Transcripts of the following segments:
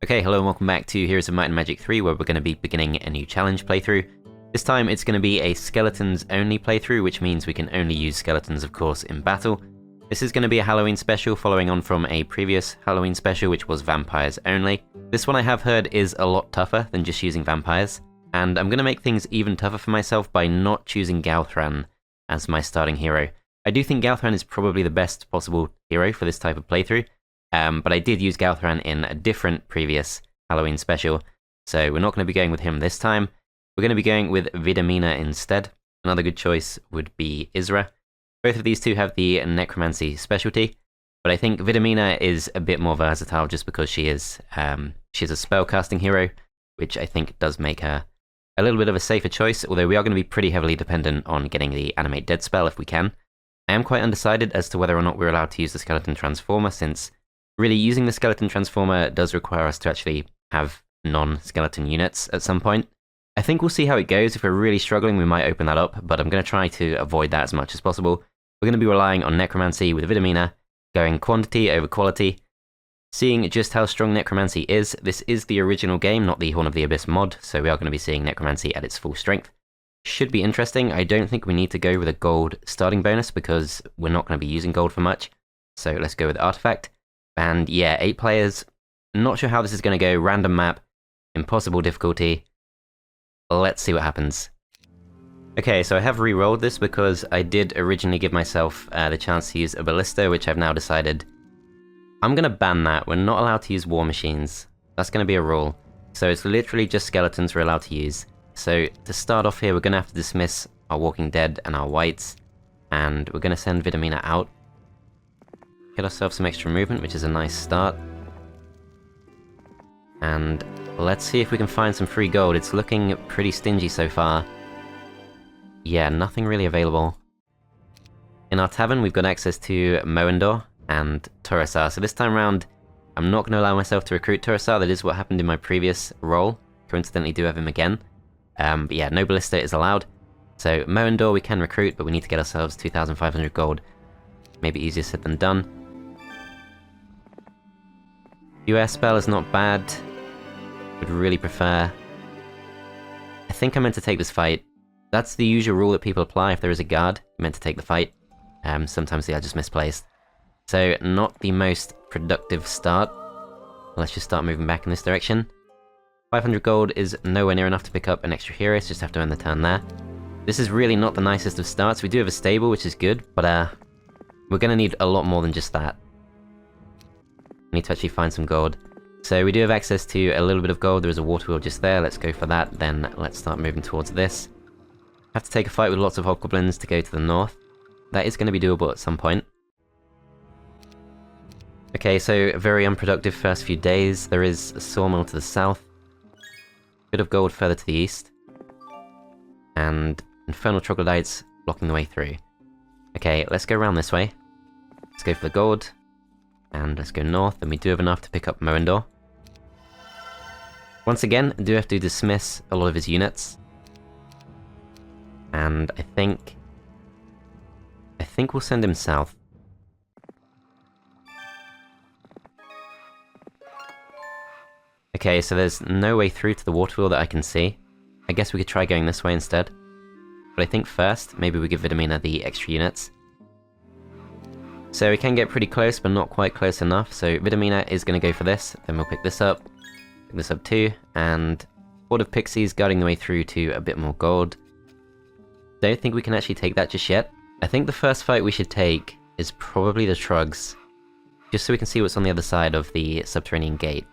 Okay, hello and welcome back to Heroes of Might and Magic 3, where we're going to be beginning a new challenge playthrough. This time it's going to be a skeletons only playthrough, which means we can only use skeletons, of course, in battle. This is going to be a Halloween special, following on from a previous Halloween special, which was vampires only. This one I have heard is a lot tougher than just using vampires, and I'm going to make things even tougher for myself by not choosing Galthran as my starting hero. I do think Galthran is probably the best possible hero for this type of playthrough. But I did use Galthran in a different previous Halloween special, so we're not going to be going with him this time. We're going to be going with Vidomina instead. Another good choice would be Isra. Both of these two have the Necromancy specialty, but I think Vidomina is a bit more versatile just because she's a spellcasting hero, which I think does make her a little bit of a safer choice, although we are going to be pretty heavily dependent on getting the Animate Dead spell if we can. I am quite undecided as to whether or not we're allowed to use the Skeleton Transformer, since really, using the Skeleton Transformer does require us to actually have non-skeleton units at some point. I think we'll see how it goes. If we're really struggling, we might open that up, but I'm going to try to avoid that as much as possible. We're going to be relying on Necromancy with Vidomina, going quantity over quality. Seeing just how strong Necromancy is, this is the original game, not the Horn of the Abyss mod, so we are going to be seeing Necromancy at its full strength. Should be interesting. I don't think we need to go with a gold starting bonus because we're not going to be using gold for much, so let's go with Artifact. And yeah, 8 players. Not sure how this is going to go. Random map. Impossible difficulty. Let's see what happens. Okay, so I have re-rolled this because I did originally give myself the chance to use a Ballista, which I've now decided I'm going to ban that. We're not allowed to use war machines. That's going to be a rule. So it's literally just skeletons we're allowed to use. So to start off here, we're going to have to dismiss our Walking Dead and our Whites. And we're going to send Vidomina out. Get ourselves some extra movement, which is a nice start. And let's see if we can find some free gold. It's looking pretty stingy so far. Yeah, nothing really available. In our tavern, we've got access to Moendor and Torosar. So this time around, I'm not going to allow myself to recruit Torosar. That is what happened in my previous role. Coincidentally, do have him again. But yeah, no Ballista is allowed. So Moendor we can recruit, but we need to get ourselves 2,500 gold. Maybe easier said than done. US spell is not bad. Would really prefer. I think I meant to take this fight. That's the usual rule that people apply if there is a guard. You're meant to take the fight. Sometimes they are just misplaced. So not the most productive start. Let's just start moving back in this direction. 500 gold is nowhere near enough to pick up an extra hero, so just have to end the turn there. This is really not the nicest of starts. We do have a stable, which is good, but we're going to need a lot more than just that. We need to actually find some gold. So we do have access to a little bit of gold. There is a water wheel just there. Let's go for that. Then let's start moving towards this. Have to take a fight with lots of hobgoblins to go to the north. That is going to be doable at some point. Okay, so very unproductive first few days. There is a sawmill to the south. Bit of gold further to the east. And infernal troglodytes blocking the way through. Okay, let's go around this way. Let's go for the gold. And let's go north, and we do have enough to pick up Moendor. Once again, I do have to dismiss a lot of his units. And I think we'll send him south. Okay, so there's no way through to the water wheel that I can see. I guess we could try going this way instead. But I think first, maybe we give Vidomina the extra units. So we can get pretty close, but not quite close enough. So Vidomina is going to go for this. Then we'll pick this up too, and Horde of Pixies guarding the way through to a bit more gold. Don't think we can actually take that just yet. I think the first fight we should take is probably the Trugs, just so we can see what's on the other side of the subterranean gate.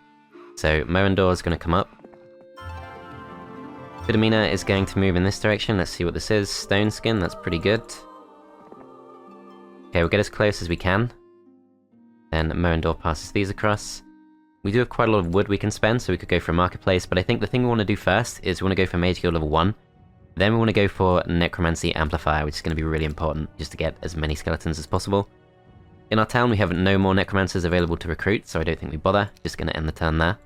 So Moendor is going to come up. Vidomina is going to move in this direction. Let's see what this is. Stone Skin, that's pretty good. Okay, we'll get as close as we can. Then Moendor passes these across. We do have quite a lot of wood we can spend, so we could go for a marketplace, but I think the thing we want to do first is we want to go for Mage Guild level 1. Then we want to go for Necromancy Amplifier, which is going to be really important, just to get as many skeletons as possible. In our town, we have no more Necromancers available to recruit, so I don't think we bother. Just going to end the turn there.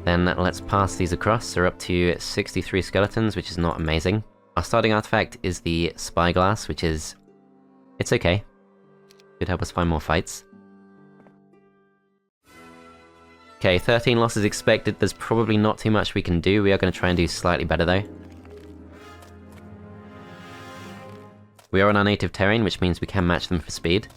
Then let's pass these across. We're up to 63 skeletons, which is not amazing. Our starting artifact is the Spyglass, which is... it's okay. Could help us find more fights. Okay, 13 losses expected. There's probably not too much we can do. We are going to try and do slightly better though. We are on our native terrain, which means we can match them for speed.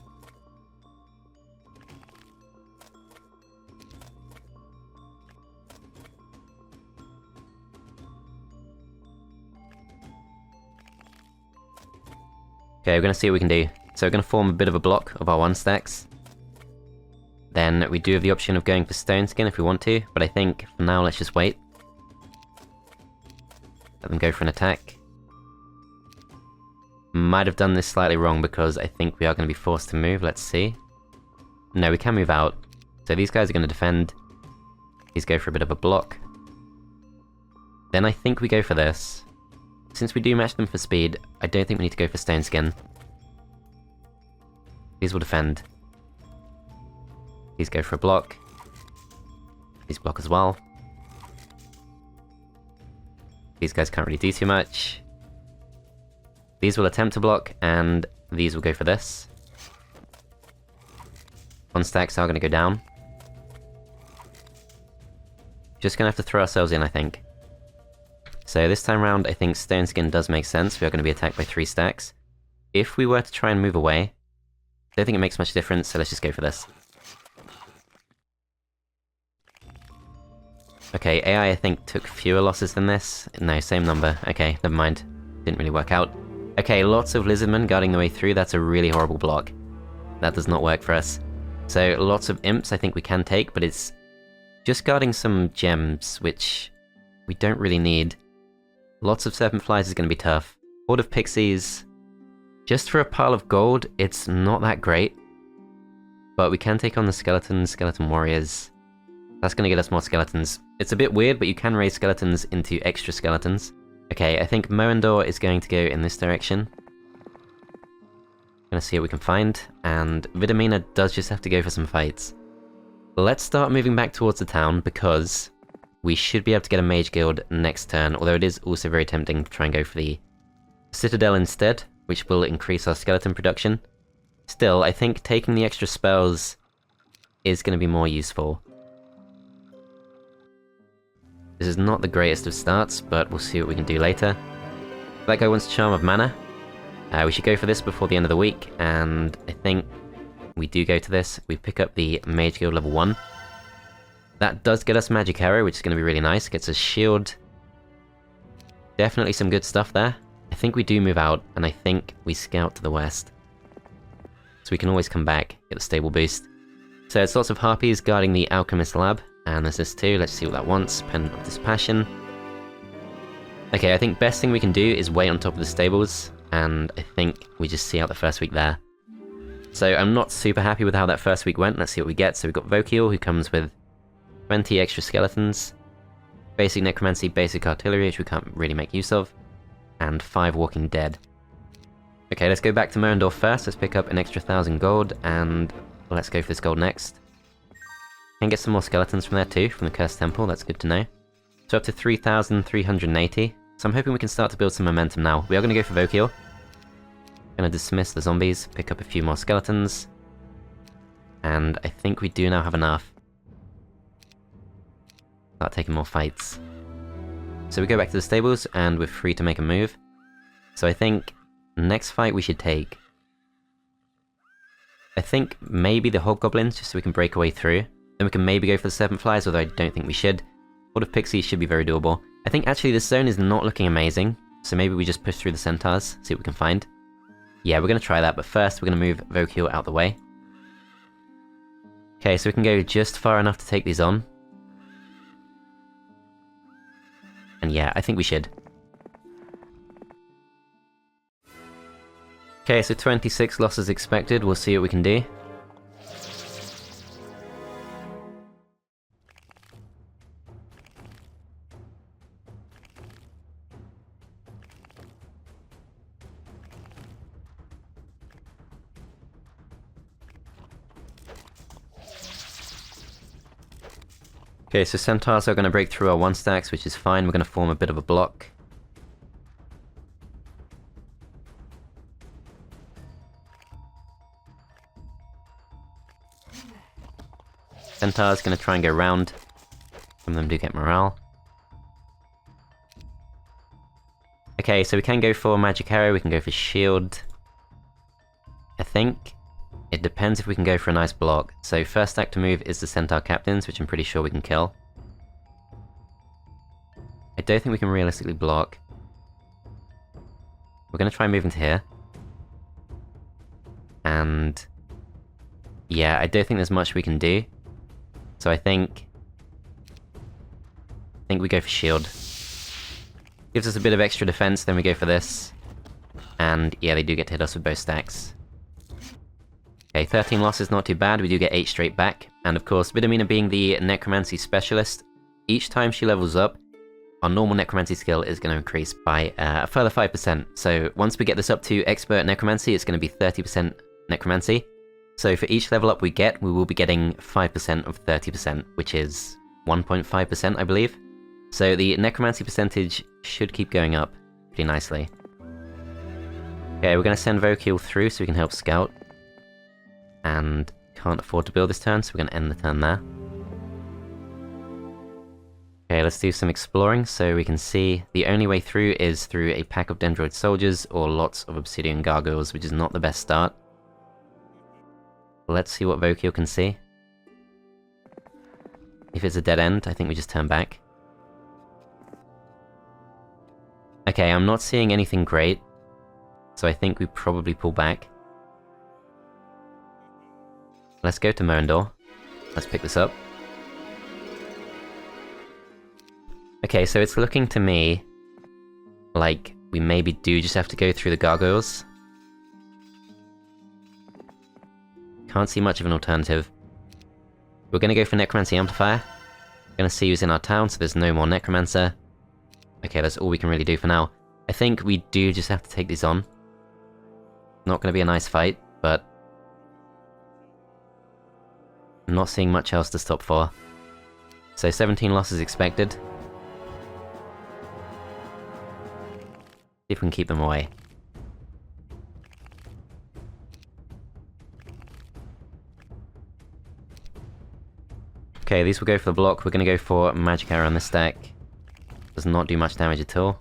Okay, we're going to see what we can do. So we're going to form a bit of a block of our 1-stacks. Then we do have the option of going for stone skin if we want to, but I think for now let's just wait. Let them go for an attack. Might have done this slightly wrong because I think we are going to be forced to move, let's see. No, we can move out. So these guys are going to defend. These go for a bit of a block. Then I think we go for this. Since we do match them for speed, I don't think we need to go for stone skin. These will defend. These go for a block. These block as well. These guys can't really do too much. These will attempt to block, and these will go for this. 1-stacks are going to go down. Just going to have to throw ourselves in, I think. So this time round, I think stone skin does make sense. We are going to be attacked by 3 stacks. If we were to try and move away, I don't think it makes much difference, so let's just go for this. Okay, AI I think took fewer losses than this. No, same number. Okay, never mind. Didn't really work out. Okay, lots of lizardmen guarding the way through. That's a really horrible block. That does not work for us. So lots of imps I think we can take, but it's just guarding some gems, which we don't really need. Lots of serpent flies is going to be tough. Horde of pixies. Just for a pile of gold, it's not that great. But we can take on the skeletons, skeleton warriors. That's going to get us more skeletons. It's a bit weird, but you can raise skeletons into extra skeletons. Okay, I think Moendor is going to go in this direction. Gonna see what we can find, and Vidomina does just have to go for some fights. Let's start moving back towards the town, because we should be able to get a mage guild next turn, although it is also very tempting to try and go for the citadel instead, which will increase our skeleton production. Still, I think taking the extra spells is going to be more useful. This is not the greatest of starts, but we'll see what we can do later. That guy wants Charm of Mana. We should go for this before the end of the week, and I think we do go to this. We pick up the Mage Guild level 1. That does get us Magic Arrow, which is going to be really nice. Gets us Shield. Definitely some good stuff there. I think we do move out, and I think we scout to the west. So we can always come back, get the stable boost. So it's lots of harpies guarding the Alchemist Lab. And there's this too, let's see what that wants. Pen of Dispassion. Okay, I think best thing we can do is wait on top of the stables, and I think we just see out the first week there. So I'm not super happy with how that first week went. Let's see what we get. So we've got Vokiel, who comes with 20 extra skeletons, basic necromancy, basic artillery, which we can't really make use of, and 5 walking dead. Okay, let's go back to Moendor first. Let's pick up an extra 1,000 gold, and let's go for this gold next. Can get some more skeletons from there too, from the Cursed Temple, that's good to know. So up to 3,380. So I'm hoping we can start to build some momentum now. We are going to go for Vokiel. Going to dismiss the zombies, pick up a few more skeletons. And I think we do now have enough. Start taking more fights. So we go back to the stables, and we're free to make a move. So I think next fight we should take, I think maybe the Hobgoblins, just so we can break our way through. Then we can maybe go for the Serpent Flies, although I don't think we should. Horde of Pixies should be very doable. I think actually this zone is not looking amazing, so maybe we just push through the Centaurs, see what we can find. Yeah, we're going to try that, but first we're going to move Vokiel out the way. Okay, so we can go just far enough to take these on. And yeah, I think we should. Okay, so 26 losses expected, we'll see what we can do. Okay, so Centaurs are going to break through our 1-stacks, which is fine. We're going to form a bit of a block. Centaur's gonna try and go round. Some of them do get morale. Okay, so we can go for magic arrow, we can go for shield. I think it depends if we can go for a nice block. So first act to move is the Centaur captains, which I'm pretty sure we can kill. I don't think we can realistically block. We're gonna try and move into here. And yeah, I don't think there's much we can do. So I think we go for shield. Gives us a bit of extra defense, then we go for this. And yeah, they do get to hit us with both stacks. Okay, 13 losses, not too bad. We do get 8 straight back. And of course, Vidomina being the Necromancy specialist, each time she levels up, our normal Necromancy skill is going to increase by a further 5%. So once we get this up to Expert Necromancy, it's going to be 30% Necromancy. So for each level up we get, we will be getting 5% of 30%, which is 1.5%, I believe. So the Necromancy percentage should keep going up pretty nicely. Okay, we're going to send Verok through so we can help scout. And can't afford to build this turn, so we're going to end the turn there. Okay, let's do some exploring so we can see the only way through is through a pack of Dendroid soldiers or lots of obsidian gargoyles, which is not the best start. Let's see what Verok can see. If it's a dead end, I think we just turn back. Okay, I'm not seeing anything great, so I think we probably pull back. Let's go to Merendor. Let's pick this up. Okay, so it's looking to me like we maybe do just have to go through the gargoyles. Can't see much of an alternative. We're gonna go for Necromancy Amplifier. Gonna see who's in our town, so there's no more Necromancer. Okay, that's all we can really do for now. I think we do just have to take these on. Not gonna be a nice fight, but I'm not seeing much else to stop for. So 17 losses expected. See if we can keep them away. Okay, these will go for the block. We're going to go for Magic Arrow on this stack. Does not do much damage at all.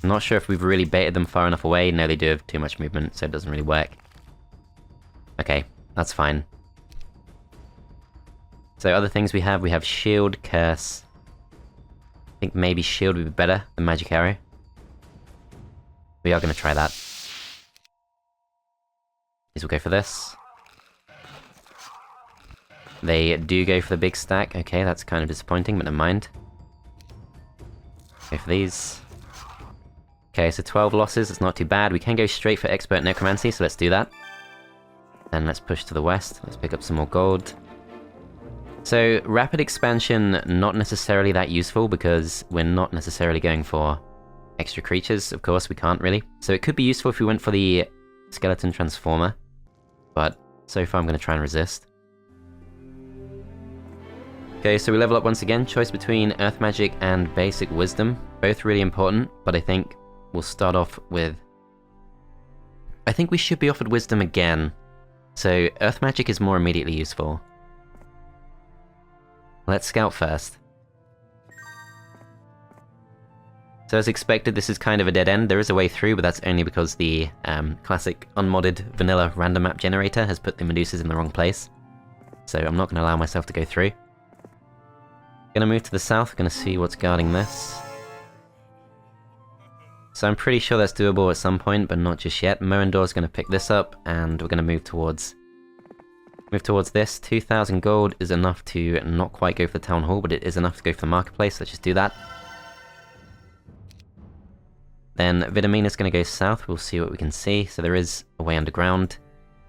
I'm not sure if we've really baited them far enough away. No, they do have too much movement, so it doesn't really work. Okay, that's fine. So other things we have Shield, Curse. I think maybe Shield would be better than Magic Arrow. We are going to try that. These will go for this. They do go for the big stack. Okay, that's kind of disappointing, but never mind. Go for these. Okay, so 12 losses, it's not too bad. We can go straight for Expert Necromancy, so let's do that. Then let's push to the west. Let's pick up some more gold. So, rapid expansion, not necessarily that useful, because we're not necessarily going for extra creatures. Of course, we can't really. So it could be useful if we went for the Skeleton Transformer, but so far I'm going to try and resist. Okay, so we level up once again. Choice between Earth Magic and Basic Wisdom. Both really important, but I think we'll start off with... I think we should be offered Wisdom again. So Earth Magic is more immediately useful. Let's scout first. So as expected, this is kind of a dead end. There is a way through, but that's only because the classic unmodded vanilla random map generator has put the Medusas in the wrong place. So I'm not going to allow myself to go through. Gonna move to the south, gonna see what's guarding this. So I'm pretty sure that's doable at some point, but not just yet. Merendor's gonna pick this up, and we're gonna move towards this. 2,000 gold is enough to not quite go for the town hall, but it is enough to go for the marketplace. Let's just do that. Then Vidomina's gonna go south. We'll see what we can see. So there is a way underground,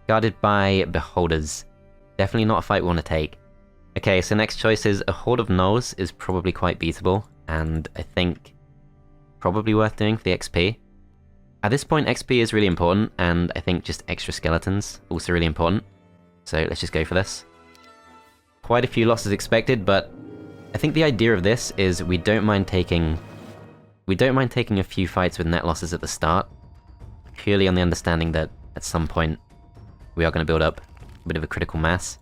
guarded by beholders. Definitely not a fight we want to take. Okay, so next choice is a Horde of Gnolls is probably quite beatable, and I think probably worth doing for the XP. At this point, XP is really important, and I think just extra skeletons also really important. So let's just go for this. Quite a few losses expected, but I think the idea of this is we don't mind taking a few fights with net losses at the start, purely on the understanding that at some point we are going to build up a bit of a critical mass.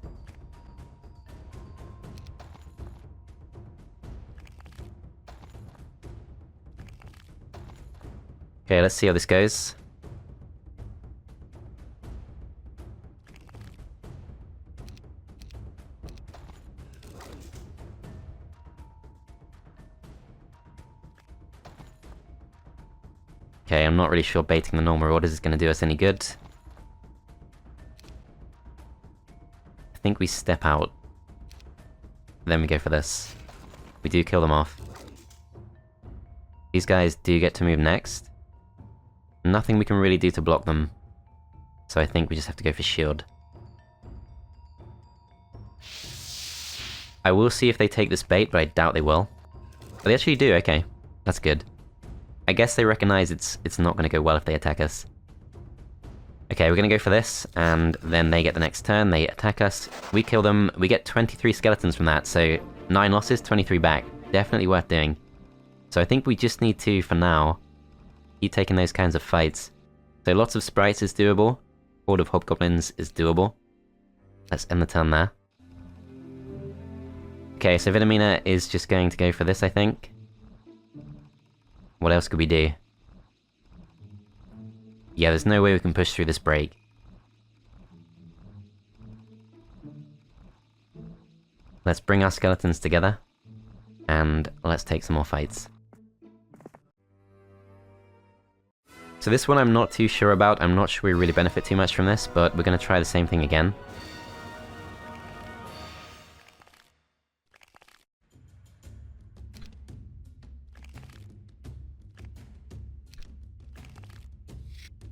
Okay, let's see how this goes. Okay, I'm not really sure baiting the normal orders is going to do us any good. I think we step out. Then we go for this. We do kill them off. These guys do get to move next. Nothing we can really do to block them. So I think we just have to go for shield. I will see if they take this bait, but I doubt they will. But they actually do, okay. That's good. I guess they recognize it's not going to go well if they attack us. Okay, we're going to go for this, and then they get the next turn, they attack us. We kill them, we get 23 skeletons from that, so 9 losses, 23 back. Definitely worth doing. So I think we just need to, for now, keep taking those kinds of fights. So lots of sprites is doable. Horde of hobgoblins is doable. Let's end the turn there. Okay, so Vidomina is just going to go for this, I think. What else could we do? Yeah, there's no way we can push through this break. Let's bring our skeletons together, and let's take some more fights. So this one I'm not too sure about. I'm not sure we really benefit too much from this, but we're going to try the same thing again.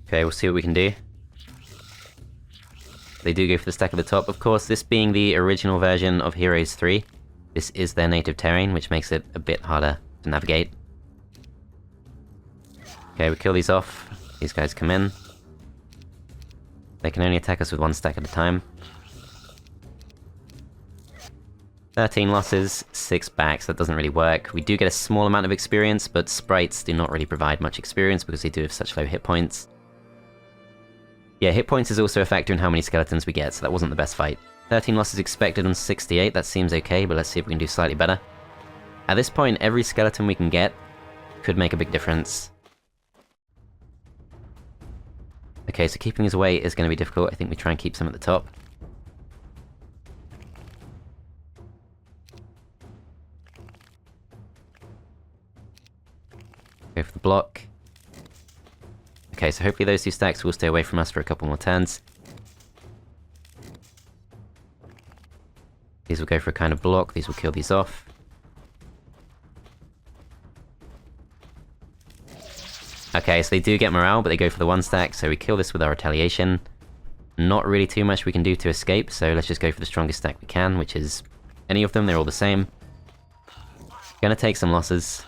Okay, we'll see what we can do. They do go for the stack at the top. Of course, this being the original version of Heroes 3, this is their native terrain, which makes it a bit harder to navigate. Okay, we kill these off. These guys come in. They can only attack us with 1 stack at a time. 13 losses, 6 backs. That doesn't really work. We do get a small amount of experience, but sprites do not really provide much experience because they do have such low hit points. Yeah, hit points is also a factor in how many skeletons we get, so that wasn't the best fight. 13 losses expected on 68, that seems okay, but let's see if we can do slightly better. At this point, every skeleton we can get could make a big difference. Okay, so keeping these away is going to be difficult. I think we try and keep some at the top. Go for the block. Okay, so hopefully those 2 stacks will stay away from us for a couple more turns. These will go for a kind of block, these will kill these off. Okay, so they do get morale, but they go for the 1 stack, so we kill this with our retaliation. Not really too much we can do to escape, so let's just go for the strongest stack we can, which is any of them, they're all the same. Gonna take some losses.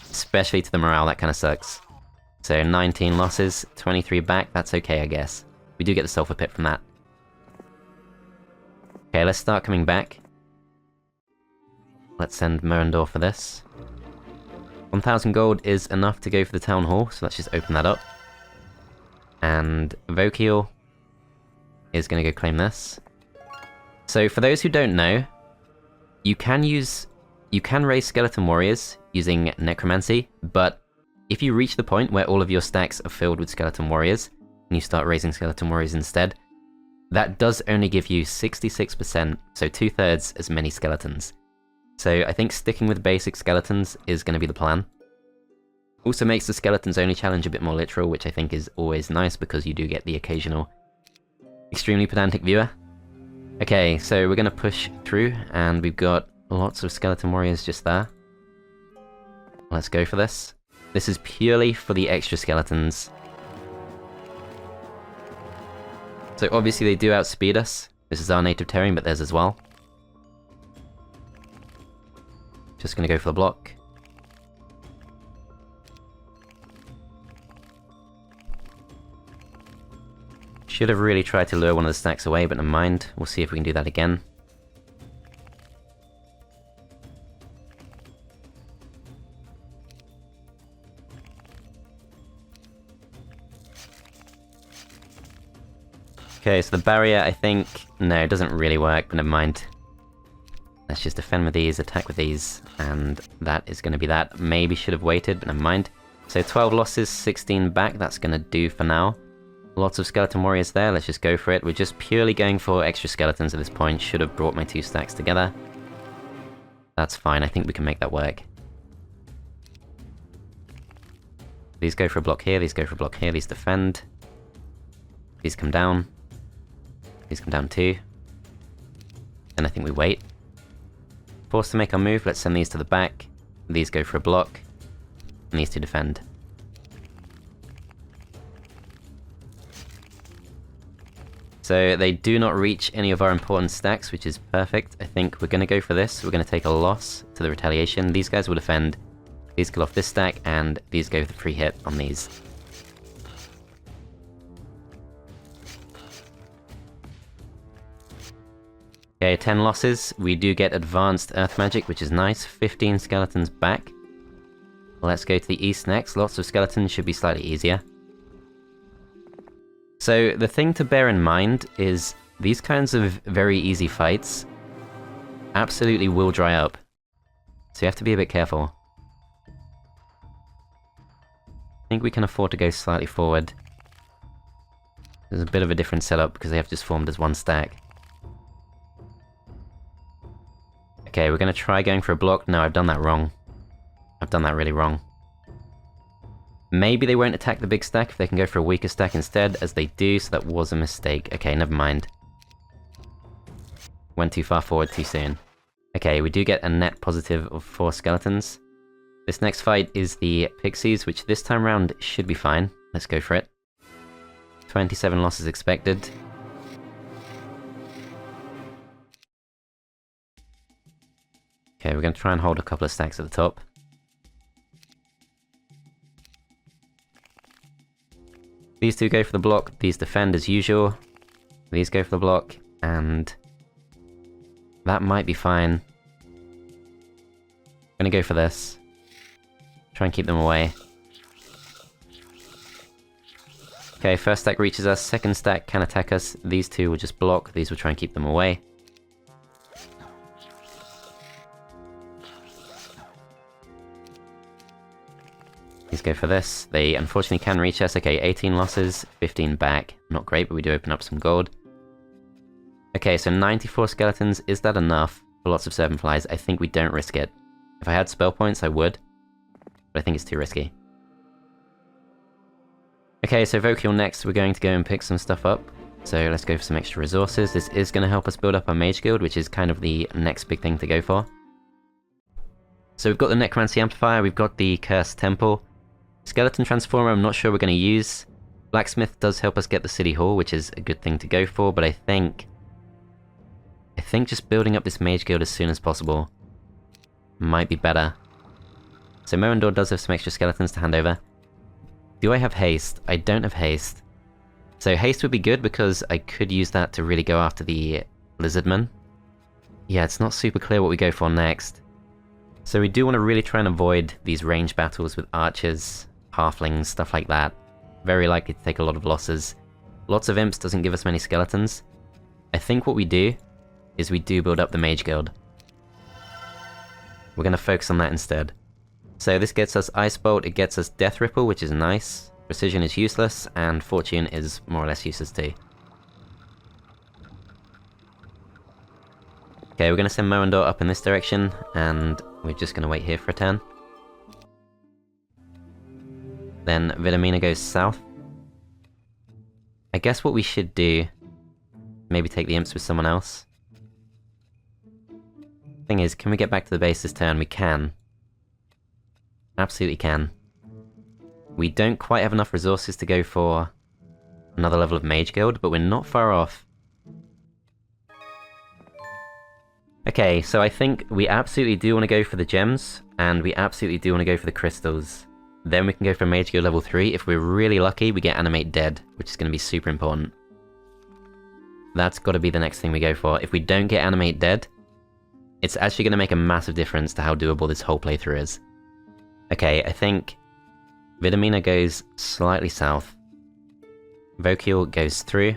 Especially to the morale, that kind of sucks. So 19 losses, 23 back, that's okay I guess. We do get the sulfur pit from that. Okay, let's start coming back. Let's send Merendor for this. 1,000 gold is enough to go for the town hall, so let's just open that up. And Vokiel is going to go claim this. So for those who don't know, you can raise skeleton warriors using Necromancy, but if you reach the point where all of your stacks are filled with skeleton warriors, and you start raising skeleton warriors instead, that does only give you 66%, so 2/3 as many skeletons. So I think sticking with basic skeletons is going to be the plan. Also makes the skeletons only challenge a bit more literal, which I think is always nice because you do get the occasional extremely pedantic viewer. Okay, so we're going to push through, and we've got lots of skeleton warriors just there. Let's go for this. This is purely for the extra skeletons. So obviously they do outspeed us. This is our native terrain, but theirs as well. Just gonna go for the block. Should have really tried to lure one of the stacks away, but never mind. We'll see if we can do that again. Okay, so the barrier, I think... No, it doesn't really work, but never mind. Let's just defend with these, attack with these, and that is going to be that. Maybe should have waited, but never mind. So 12 losses, 16 back, that's gonna do for now. Lots of skeleton warriors there, let's just go for it. We're just purely going for extra skeletons at this point. Should have brought my 2 stacks together. That's fine, I think we can make that work. These go for a block here, these go for a block here, these defend. These come down. These come down too. Then I think we wait. Forced to make our move, let's send these to the back. These go for a block. And these two defend. So they do not reach any of our important stacks, which is perfect. I think we're going to go for this. We're going to take a loss to the retaliation. These guys will defend. These kill off this stack, and these go for the free hit on these. Okay, 10 losses. We do get advanced earth magic, which is nice. 15 skeletons back. Let's go to the east next. Lots of skeletons, should be slightly easier. So the thing to bear in mind is these kinds of very easy fights absolutely will dry up. So you have to be a bit careful. I think we can afford to go slightly forward. There's a bit of a different setup because they have just formed as one stack. Okay, we're going to try going for a block. No, I've done that wrong. I've done that really wrong. Maybe they won't attack the big stack if they can go for a weaker stack instead, as they do, so that was a mistake. Okay, never mind. Went too far forward too soon. Okay, we do get a net positive of 4 skeletons. This next fight is the pixies, which this time round should be fine. Let's go for it. 27 losses expected. Okay, we're going to try and hold a couple of stacks at the top. These two go for the block, these defend as usual. These go for the block, and that might be fine. I'm gonna go for this. Try and keep them away. Okay, first stack reaches us, second stack can attack us. These two will just block, these will try and keep them away. These go for this. They unfortunately can reach us. Okay, 18 losses, 15 back. Not great, but we do open up some gold. Okay, so 94 skeletons. Is that enough for lots of serpent flies? I think we don't risk it. If I had spell points, I would. But I think it's too risky. Okay, so Vocule next. We're going to go and pick some stuff up. So let's go for some extra resources. This is going to help us build up our mage guild, which is kind of the next big thing to go for. So we've got the Necromancy Amplifier, we've got the Cursed Temple. Skeleton Transformer I'm not sure we're going to use. Blacksmith does help us get the City Hall, which is a good thing to go for, but I think just building up this mage guild as soon as possible might be better. So Moendor does have some extra skeletons to hand over. Do I have haste? I don't have haste. So haste would be good because I could use that to really go after the Lizardman. Yeah, it's not super clear what we go for next. So we do want to really try and avoid these range battles with archers, halflings, stuff like that. Very likely to take a lot of losses. Lots of imps doesn't give us many skeletons. I think what we do is we do build up the mage guild. We're going to focus on that instead. So this gets us Ice Bolt, it gets us Death Ripple, which is nice. Precision is useless, and Fortune is more or less useless too. Okay, we're going to send Moendor up in this direction, and we're just going to wait here for a turn. Then Vidomina goes south. I guess what we should do, maybe take the imps with someone else. Thing is, can we get back to the base this turn? We can. Absolutely can. We don't quite have enough resources to go for another level of Mage Guild, but we're not far off. Okay, so I think we absolutely do want to go for the gems, and we absolutely do want to go for the crystals. Then we can go for Mage Guild level 3. If we're really lucky, we get Animate Dead, which is going to be super important. That's got to be the next thing we go for. If we don't get Animate Dead, it's actually going to make a massive difference to how doable this whole playthrough is. Okay, I think Vidomina goes slightly south. Vocule goes through.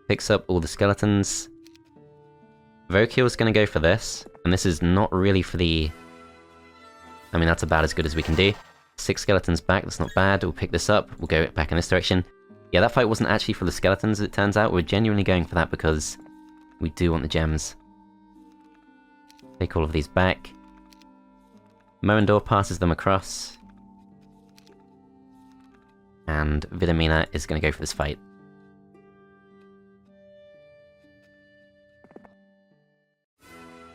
Picks up all the skeletons. Vocule's going to go for this, and this is not really for the... I mean, that's about as good as we can do. 6 skeletons back, that's not bad. We'll pick this up, we'll go back in this direction. Yeah, that fight wasn't actually for the skeletons, it turns out. We're genuinely going for that because we do want the gems. Take all of these back. Moendor passes them across. And Vidomina is going to go for this fight.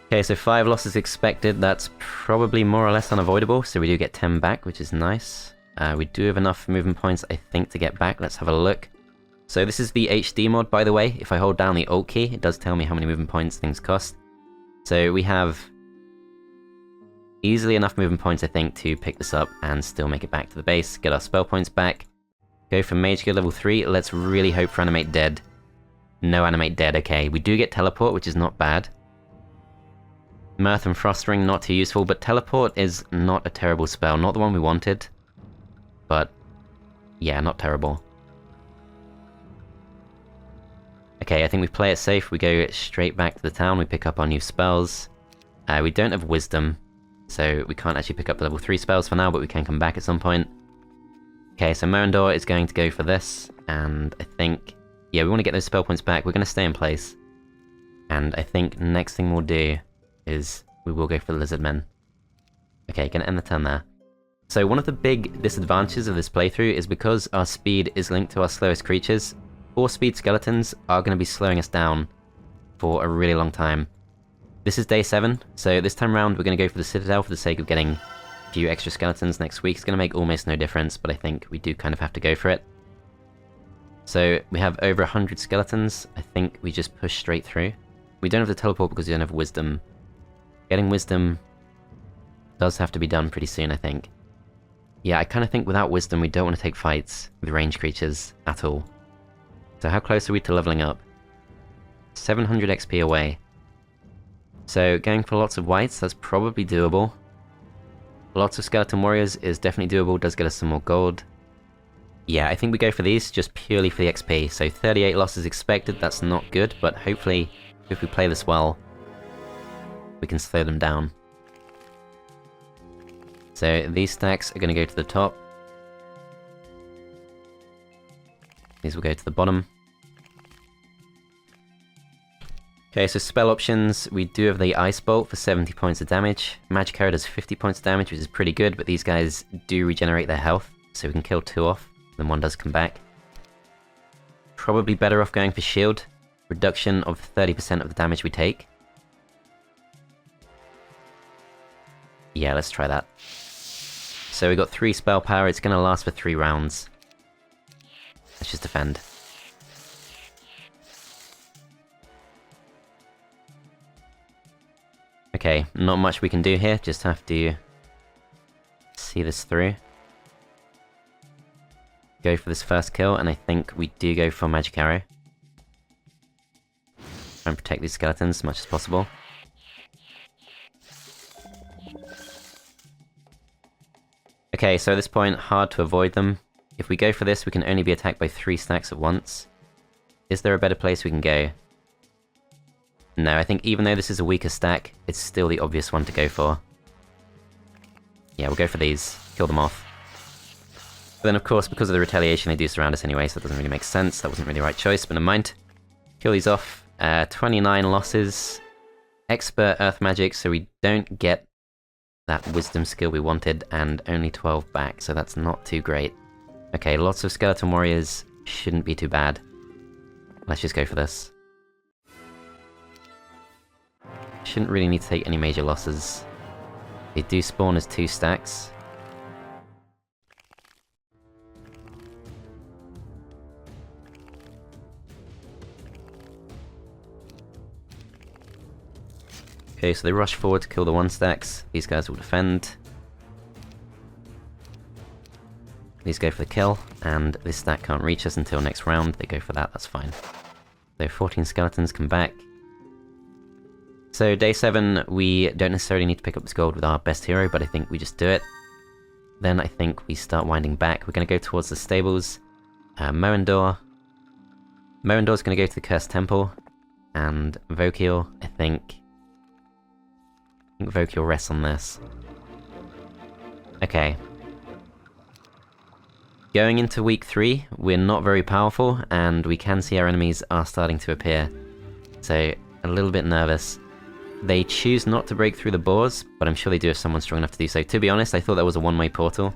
Okay, so 5 losses expected. That's probably more or less unavoidable, so we do get 10 back, which is nice. We do have enough movement points, I think, to get back. Let's have a look. So this is the HD mod, by the way. If I hold down the Alt key, it does tell me how many movement points things cost. So we have easily enough movement points, I think, to pick this up and still make it back to the base, get our spell points back, go for Mage Gear level 3. Let's really hope for Animate Dead. No Animate Dead, okay. We do get Teleport, which is not bad. Mirth and Frostring, not too useful, but Teleport is not a terrible spell. Not the one we wanted, but yeah, not terrible. Okay, I think we play it safe. We go straight back to the town, we pick up our new spells. We don't have Wisdom, so we can't actually pick up the level 3 spells for now, but we can come back at some point. Okay, so Moendor is going to go for this, and I think, yeah, we want to get those spell points back. We're going to stay in place. And I think next thing we'll do is we will go for the Lizardmen. Okay, gonna end the turn there. So one of the big disadvantages of this playthrough is because our speed is linked to our slowest creatures, 4-speed skeletons are going to be slowing us down for a really long time. This is day 7, so this time round we're going to go for the Citadel for the sake of getting a few extra skeletons next week. It's going to make almost no difference, but I think we do kind of have to go for it. So we have over 100 skeletons. I think we just push straight through. We don't have the teleport because we don't have Wisdom. Getting Wisdom does have to be done pretty soon, I think. Yeah, I kind of think without Wisdom we don't want to take fights with ranged creatures at all. So how close are we to leveling up? 700 XP away. So going for lots of whites, that's probably doable. Lots of Skeleton Warriors is definitely doable, does get us some more gold. Yeah, I think we go for these just purely for the XP. So 38 losses expected, that's not good, but hopefully if we play this well, we can slow them down. So these stacks are going to go to the top. These will go to the bottom. Okay, so spell options. We do have the Ice Bolt for 70 points of damage. Magic Arrow does 50 points of damage, which is pretty good, but these guys do regenerate their health, so we can kill 2 off, then 1 does come back. Probably better off going for Shield. Reduction of 30% of the damage we take. Yeah, let's try that. So we got 3 spell power, it's gonna last for 3 rounds. Let's just defend. Okay, not much we can do here, just have to see this through. Go for this first kill, and I think we do go for Magic Arrow. Try and protect these skeletons as much as possible. Okay, so at this point, hard to avoid them. If we go for this, we can only be attacked by 3 stacks at once. Is there a better place we can go? No, I think even though this is a weaker stack, it's still the obvious one to go for. Yeah, we'll go for these. Kill them off. But then of course, because of the retaliation, they do surround us anyway, so that doesn't really make sense. That wasn't really the right choice, but never mind. Kill these off. 29 losses. Expert Earth Magic, so we don't get that Wisdom skill we wanted, and only 12 back, so that's not too great. Okay, lots of Skeleton Warriors. Shouldn't be too bad. Let's just go for this. Shouldn't really need to take any major losses. They do spawn as 2 stacks. Okay, so they rush forward to kill the 1 stacks. These guys will defend. These go for the kill, and this stack can't reach us until next round. They go for that, that's fine. So 14 skeletons come back. So day 7, we don't necessarily need to pick up this gold with our best hero, but I think we just do it. Then I think we start winding back. We're going to go towards the stables. Moendor. Moendor's going to go to the Cursed Temple. And Vokil, I think Vokil rests on this. Okay. Going into week 3, we're not very powerful, and we can see our enemies are starting to appear. So, a little bit nervous. They choose not to break through the boars, but I'm sure they do if someone's strong enough to do so. To be honest, I thought that was a one-way portal.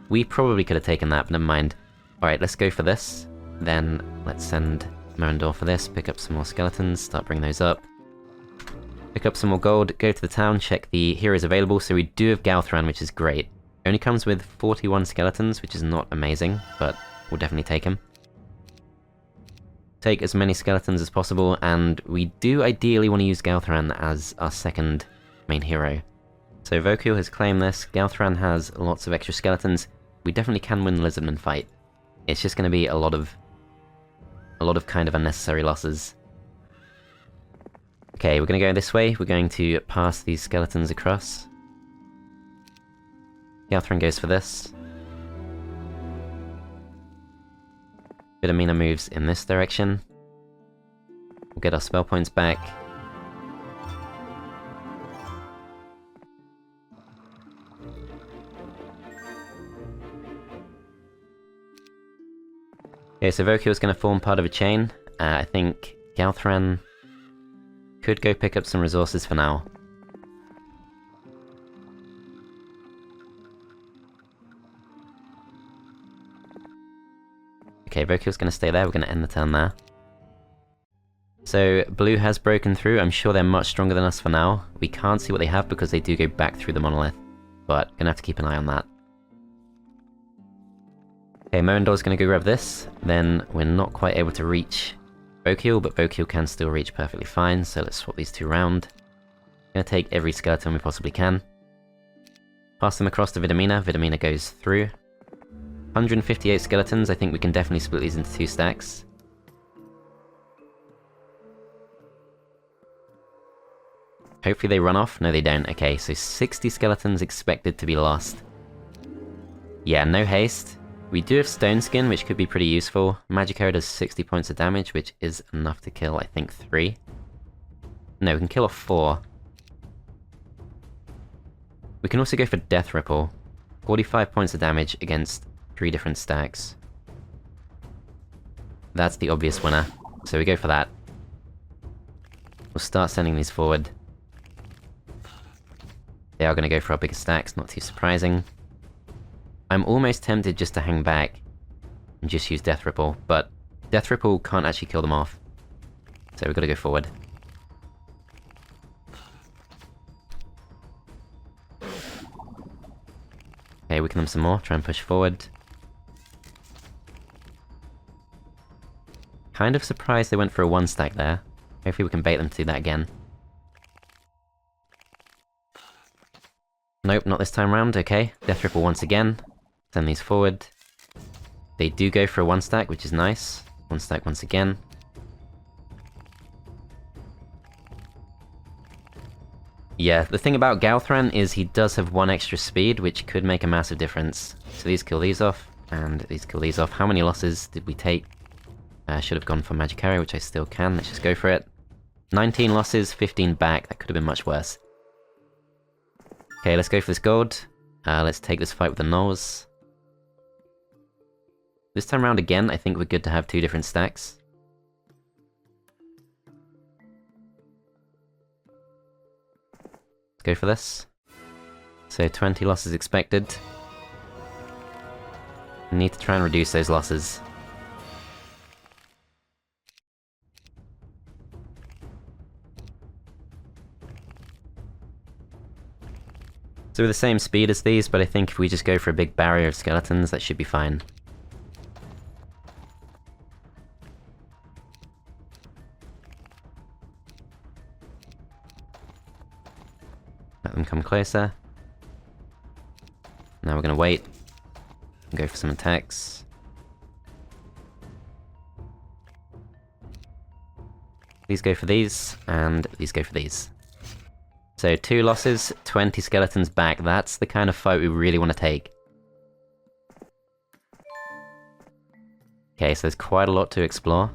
We probably could have taken that, but never mind. Alright, let's go for this. Then, let's send Merendor for this, pick up some more skeletons, start bringing those up. Pick up some more gold, go to the town, check the heroes available. So we do have Galthran, which is great. Only comes with 41 skeletons, which is not amazing, but we'll definitely take him. Take as many skeletons as possible, and we do ideally want to use Galthran as our second main hero. So Vokil has claimed this, Galthran has lots of extra skeletons. We definitely can win the Lizardman fight. It's just going to be a lot of kind of unnecessary losses. Okay, we're going to go this way, we're going to pass these skeletons across. Galthran goes for this. Vidomina moves in this direction. We'll get our spell points back. Okay, so Vokil is going to form part of a chain. I think Galthran could go pick up some resources for now. Okay, Vokil's going to stay there, we're going to end the turn there. So, blue has broken through, I'm sure they're much stronger than us for now. We can't see what they have because they do go back through the monolith, but gonna have to keep an eye on that. Okay, Merendor's going to go grab this, then we're not quite able to reach Vokil, but Vokil can still reach perfectly fine, so let's swap these two around. Gonna take every skeleton we possibly can. Pass them across to Vidomina, Vidomina goes through. 158 skeletons, I think we can definitely split these into 2 stacks. Hopefully they run off. No, they don't. Okay, so 60 skeletons expected to be lost. Yeah, no haste. We do have Stone Skin, which could be pretty useful. Magic Arrow does 60 points of damage, which is enough to kill, I think, 3. No, we can kill off 4. We can also go for Death Ripple. 45 points of damage against 3 different stacks. That's the obvious winner, so we go for that. We'll start sending these forward. They are going to go for our bigger stacks, not too surprising. I'm almost tempted just to hang back and just use Death Ripple, but Death Ripple can't actually kill them off. So we've got to go forward. Okay, weaken them some more, try and push forward. Kind of surprised they went for a 1 stack there. Hopefully we can bait them to do that again. Nope, not this time round, okay. Death Ripple once again. Send these forward. They do go for a 1 stack, which is nice. 1 stack once again. Yeah, the thing about Galthran is he does have 1 extra speed, which could make a massive difference. So these kill these off, and these kill these off. How many losses did we take? I should have gone for Magic Arrow, which I still can. Let's just go for it. 19 losses, 15 back. That could have been much worse. Okay, let's go for this gold. Let's take this fight with the Gnolls. This time around again, I think we're good to have 2 different stacks. Let's go for this. So 20 losses expected. We need to try and reduce those losses. So we're the same speed as these, but I think if we just go for a big barrier of skeletons, that should be fine. Let them come closer. Now we're going to wait and go for some attacks. These go for these, and these go for these. So 2 losses, 20 skeletons back. That's the kind of fight we really want to take. Okay, so there's quite a lot to explore.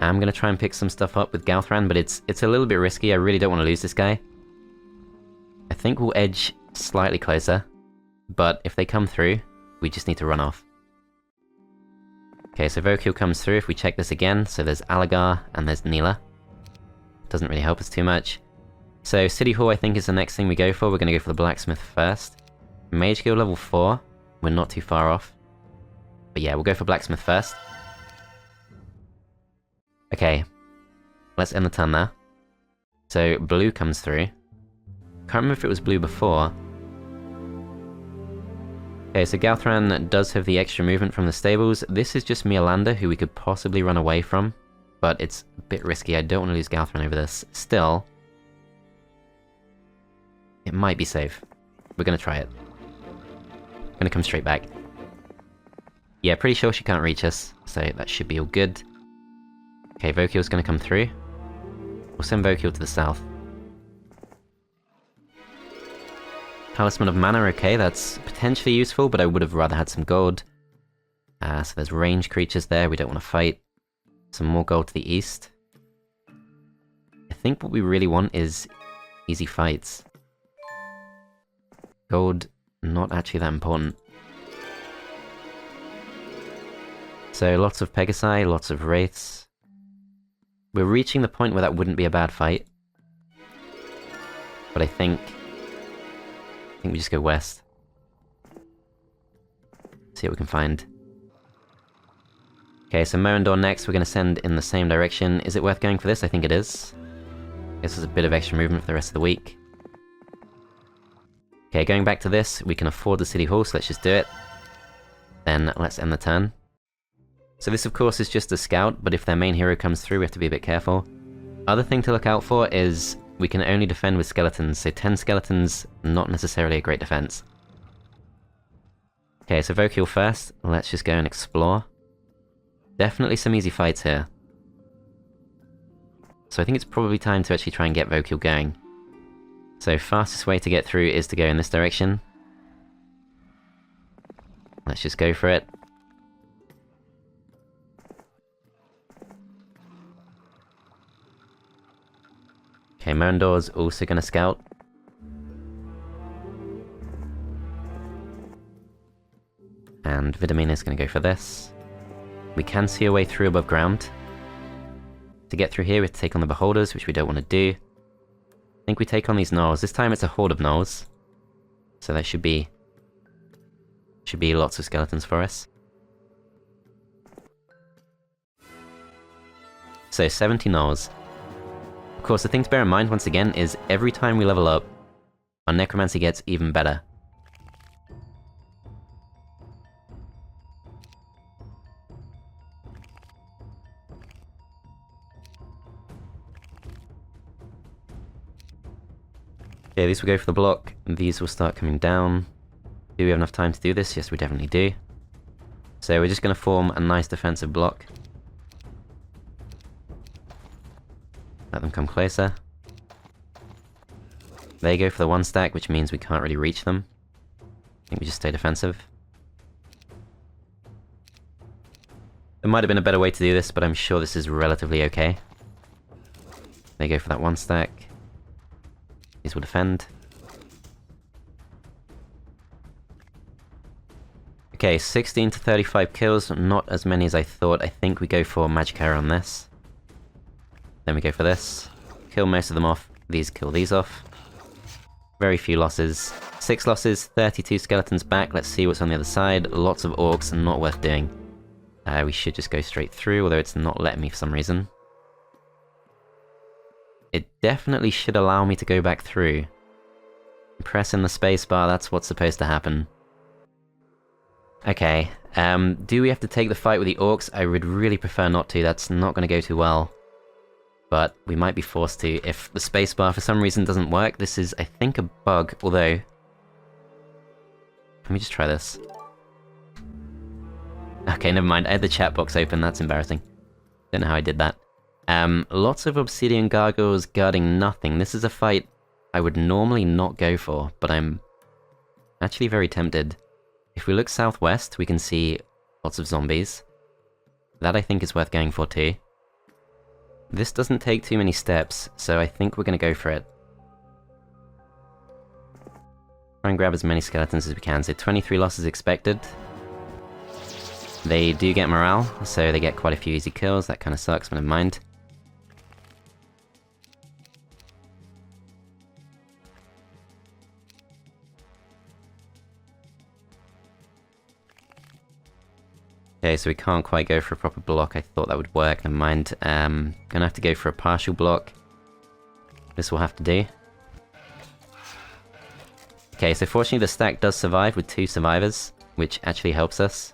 I'm going to try and pick some stuff up with Galthran, but it's a little bit risky. I really don't want to lose this guy. I think we'll edge slightly closer. but if they come through, we just need to run off. Okay, so Verok comes through. If we check this again, so there's Alagar and there's Neela. Doesn't really help us too much. So City Hall I think is the next thing we go for. We're going to go for the Blacksmith first. Mage Guild level 4. We're not too far off. But yeah, we'll go for Blacksmith first. Okay. Let's end the turn there. So blue comes through. Can't remember if it was blue before. Okay, so Galthran does have the extra movement from the stables. This is just Miolander, who we could possibly run away from. But it's a bit risky. I don't want to lose Galthran over this. Still, it might be safe. We're going to try it. Going to come straight back. Yeah, pretty sure she can't reach us, so that should be all good. Okay, Vokil's going to come through. We'll send Vokil to the south. Talisman of Mana, okay, that's potentially useful, but I would have rather had some gold. So there's range creatures there, we don't want to fight. Some more gold to the east. I think what we really want is easy fights. Gold, not actually that important. So lots of Pegasi, lots of Wraiths. We're reaching the point where that wouldn't be a bad fight. But I think we just go west. See what we can find. Okay, so Moandor next, we're going to send in the same direction. Is it worth going for this? I think it is. This is a bit of extra movement for the rest of the week. Okay, going back to this, we can afford the City Hall, so let's just do it. Then let's end the turn. So this of course is just a scout, but if their main hero comes through we have to be a bit careful. Other thing to look out for is we can only defend with skeletons, so 10 skeletons, not necessarily a great defense. Okay, so Vokil first, let's just go and explore. Definitely some easy fights here. So I think it's probably time to actually try and get Vokil going. So fastest way to get through is to go in this direction. Let's just go for it. Okay, Moandor's also going to scout. And Vidomina's going to go for this. We can see a way through above ground. To get through here, we have to take on the Beholders, which we don't want to do. I think we take on these gnolls. This time it's a horde of gnolls. So there should be lots of skeletons for us. So 70 gnolls. Of course, the thing to bear in mind once again is every time we level up, our Necromancy gets even better. Okay, these will go for the block, and these will start coming down. Do we have enough time to do this? Yes, we definitely do. So we're just going to form a nice defensive block. Let them come closer. They go for the one stack, which means we can't really reach them. I think we just stay defensive. There might have been a better way to do this, but I'm sure this is relatively okay. They go for that one stack. These will defend. Okay, 16 to 35 kills, not as many as I thought. I think we go for Magic Arrow on this. Then we go for this. Kill most of them off. These kill these off. Very few losses. 6 losses, 32 skeletons back. Let's see what's on the other side. Lots of orcs, not worth doing. We should just go straight through, although it's not letting me for some reason. It definitely should allow me to go back through. Pressing the spacebar, that's what's supposed to happen. Okay, do we have to take the fight with the orcs? I would really prefer not to, that's not going to go too well. But we might be forced to if the spacebar for some reason doesn't work. This is, I think, a bug, although... Let me just try this. Okay, never mind, I had the chat box open, that's embarrassing. Don't know how I did that. Lots of Obsidian Gargoyles guarding nothing. This is a fight I would normally not go for, but I'm actually very tempted. If we look southwest, we can see lots of zombies. That I think is worth going for too. This doesn't take too many steps, so I think we're going to go for it. Try and grab as many skeletons as we can. So 23 losses expected. They do get morale, so they get quite a few easy kills. That kind of sucks, but never mind. Okay, so we can't quite go for a proper block. I thought that would work, never mind. Gonna have to go for a partial block. This will have to do. Okay, so fortunately the stack does survive with 2 survivors, which actually helps us.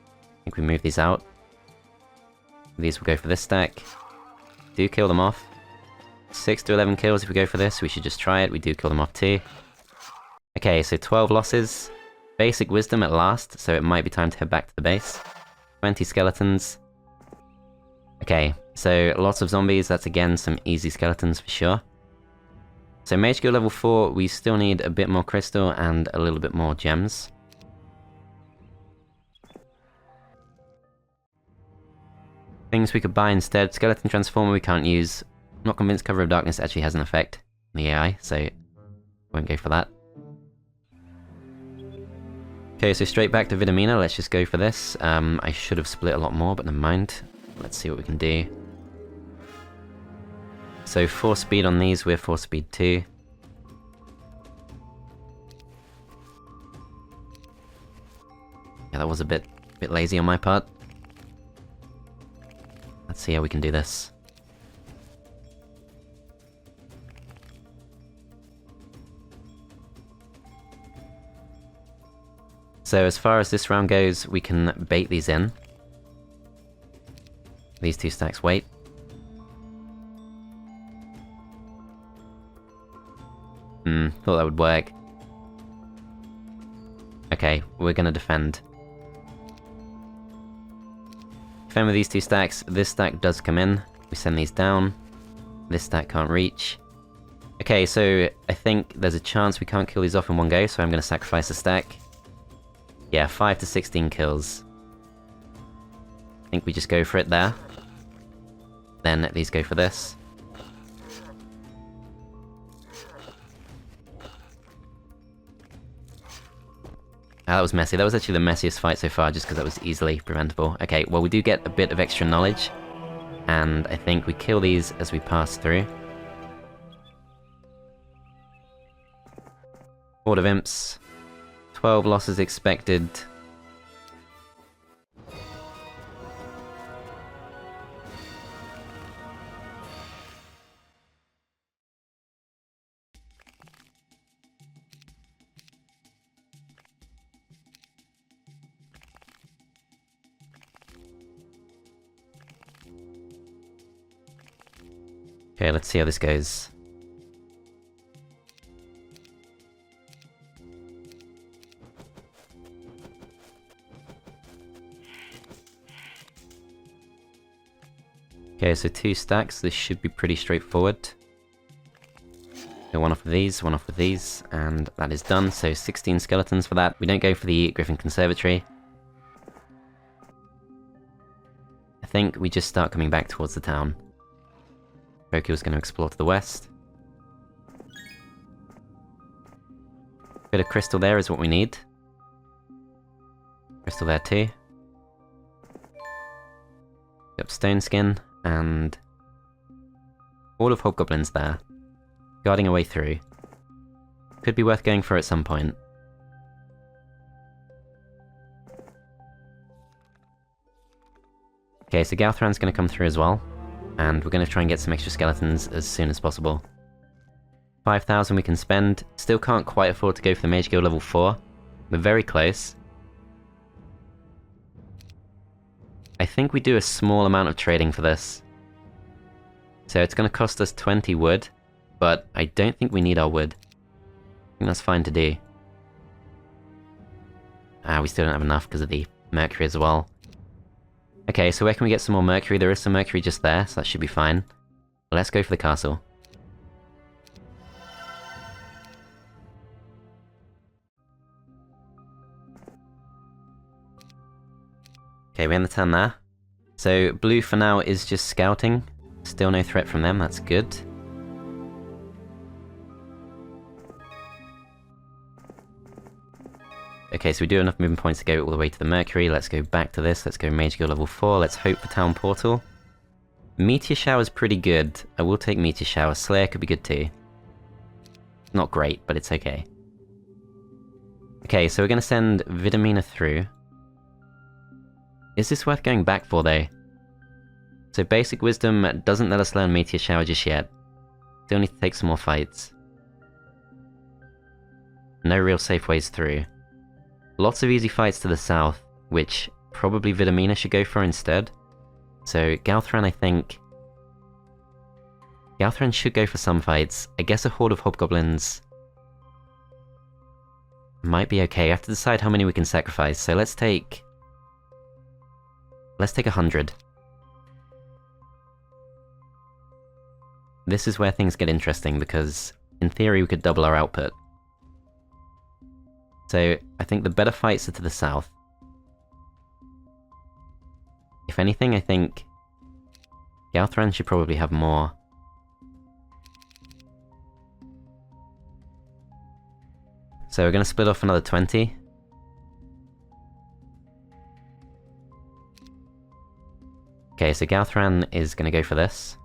I think we move these out. These will go for this stack. Do kill them off. 6 to 11 kills if we go for this. We should just try it. We do kill them off too. Okay, so 12 losses. Basic wisdom at last, so it might be time to head back to the base. 20 skeletons. Okay, so lots of zombies. That's again some easy skeletons for sure. So mage guild level 4, we still need a bit more crystal and a little bit more gems. Things we could buy instead. Skeleton transformer we can't use. I'm not convinced Cover of Darkness actually has an effect on the AI, so won't go for that. Okay, so straight back to Vidomina, let's just go for this. I should have split a lot more, but never mind. Let's see what we can do. So 4 speed on these, we're 4 speed too. Yeah, that was a bit lazy on my part. Let's see how we can do this. So as far as this round goes, we can bait these in. These 2 stacks wait. Thought that would work. Okay, we're gonna defend. Defend with these 2 stacks. This stack does come in. We send these down. This stack can't reach. Okay, so I think there's a chance we can't kill these off in one go, so I'm gonna sacrifice a stack. Yeah, 5 to 16 kills. I think we just go for it there. Then these go for this. That was messy. That was actually the messiest fight so far, just because that was easily preventable. Okay, well we do get a bit of extra knowledge. And I think we kill these as we pass through. Horde of Imps. 12 losses expected. Okay, let's see how this goes. Okay, so 2 stacks, this should be pretty straightforward. So one off of these, one off of these, and that is done. So 16 skeletons for that. We don't go for the Griffin Conservatory. I think we just start coming back towards the town. Tokyo's going to explore to the west. Bit of crystal there is what we need. Crystal there too. Pick up stone skin, and all of hobgoblins there. Guarding a way through. Could be worth going for at some point. Okay, so Galthran's going to come through as well. And we're going to try and get some extra skeletons as soon as possible. 5,000 we can spend. Still can't quite afford to go for the Mage Guild level 4. We're very close. I think we do a small amount of trading for this. So it's going to cost us 20 wood, but I don't think we need our wood. I think that's fine to do. We still don't have enough because of the mercury as well. Okay, so where can we get some more mercury? There is some mercury just there, so that should be fine. Let's go for the castle. Okay, we end the turn there. So blue for now is just scouting. Still no threat from them, that's good. Okay, so we do enough movement points to go all the way to the Mercury. Let's go back to this. Let's go Mage Guild level 4. Let's hope for Town Portal. Meteor Shower's pretty good. I will take Meteor Shower. Slayer could be good too. Not great, but it's okay. Okay, so we're gonna send Vidomina through. Is this worth going back for, though? So Basic Wisdom doesn't let us learn Meteor Shower just yet. Still need to take some more fights. No real safe ways through. Lots of easy fights to the south, which probably Vidomina should go for instead. So Galthran, I think... Galthran should go for some fights. I guess a horde of hobgoblins might be okay. I have to decide how many we can sacrifice, so let's take 100. This is where things get interesting, because in theory we could double our output. So I think the better fights are to the south. If anything, I think Galthran should probably have more. So we're going to split off another 20. Okay, so Galthran is going to go for this.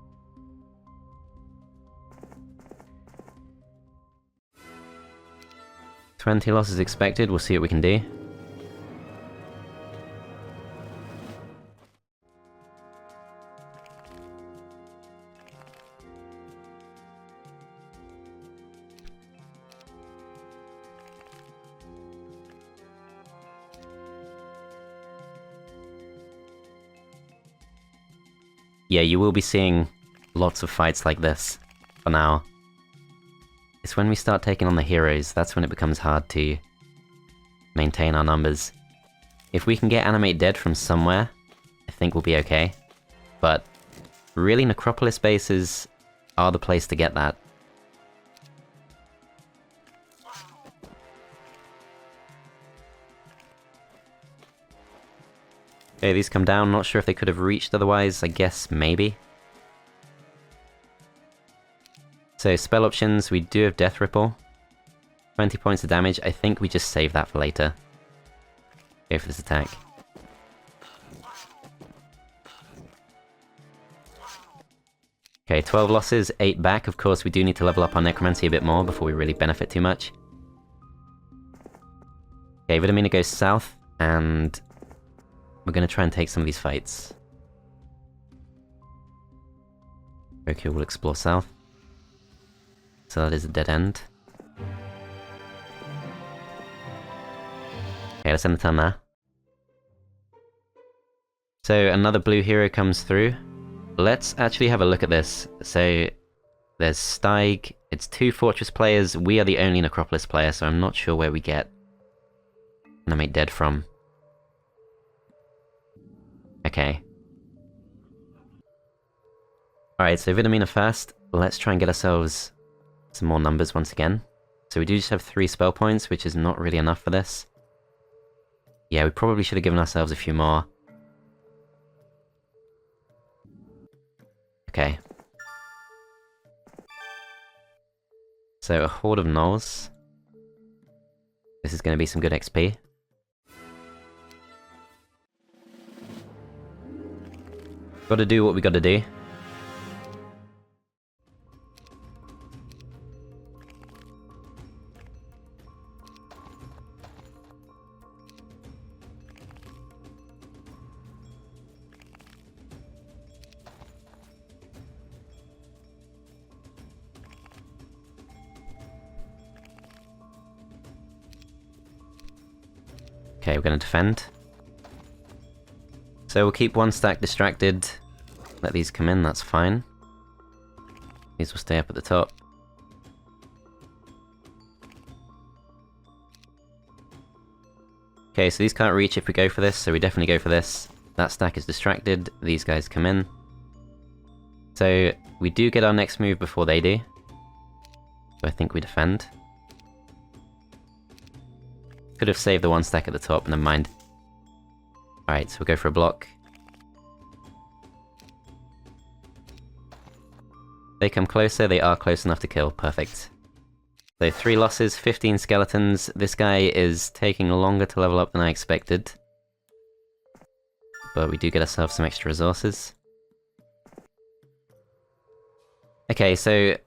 $20 losses expected, we'll see what we can do. Yeah, you will be seeing lots of fights like this, for now. It's when we start taking on the heroes, that's when it becomes hard to maintain our numbers. If we can get Animate Dead from somewhere, I think we'll be okay. But really, Necropolis bases are the place to get that. Okay, these come down, not sure if they could have reached otherwise, I guess maybe. So spell options, we do have Death Ripple. 20 points of damage, I think we just save that for later. Go for this attack. Okay, 12 losses, 8 back. Of course, we do need to level up our Necromancy a bit more before we really benefit too much. Okay, Vidomina goes south, and we're going to try and take some of these fights. Okay, we'll explore south. So that is a dead end. Okay, let's end the turn there. So another blue hero comes through. Let's actually have a look at this. So there's Steig, it's 2 Fortress players, we are the only Necropolis player, so I'm not sure where we get Animate Dead from. Okay. Alright, so Vidomina first. Let's try and get ourselves some more numbers once again. So we do just have 3 spell points, which is not really enough for this. Yeah, we probably should have given ourselves a few more. Okay. So a horde of gnolls. This is going to be some good XP. Gotta do what we gotta do. Okay, we're gonna defend. So we'll keep one stack distracted. Let these come in, that's fine. These will stay up at the top. Okay, so these can't reach if we go for this, so we definitely go for this. That stack is distracted, these guys come in. So we do get our next move before they do. So I think we defend. Could have saved the one stack at the top, never mind. Alright, so we'll go for a block. They come closer, they are close enough to kill, perfect. So 3 losses, 15 skeletons. This guy is taking longer to level up than I expected. But we do get ourselves some extra resources. Okay, so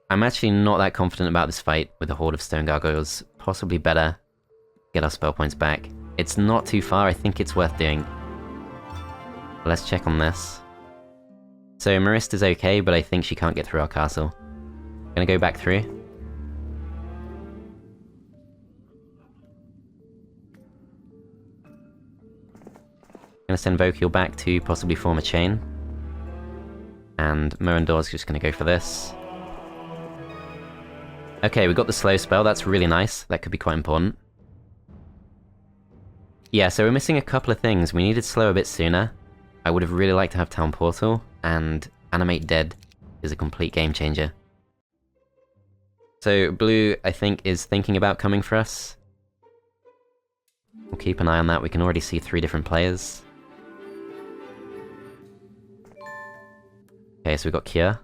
I'm actually not that confident about this fight with a horde of stone gargoyles. Possibly better get our spell points back. It's not too far, I think it's worth doing. Let's check on this. So Marista's okay, but I think she can't get through our castle. Gonna go back through. Gonna send Vokiel back to possibly form a chain. And Mirandor's just gonna go for this. Okay, we got the slow spell, that's really nice. That could be quite important. Yeah, so we're missing a couple of things. We needed slow a bit sooner. I would have really liked to have Town Portal, and Animate Dead is a complete game changer. So blue, I think, is thinking about coming for us. We'll keep an eye on that. We can already see 3 different players. Okay, so we've got Cure.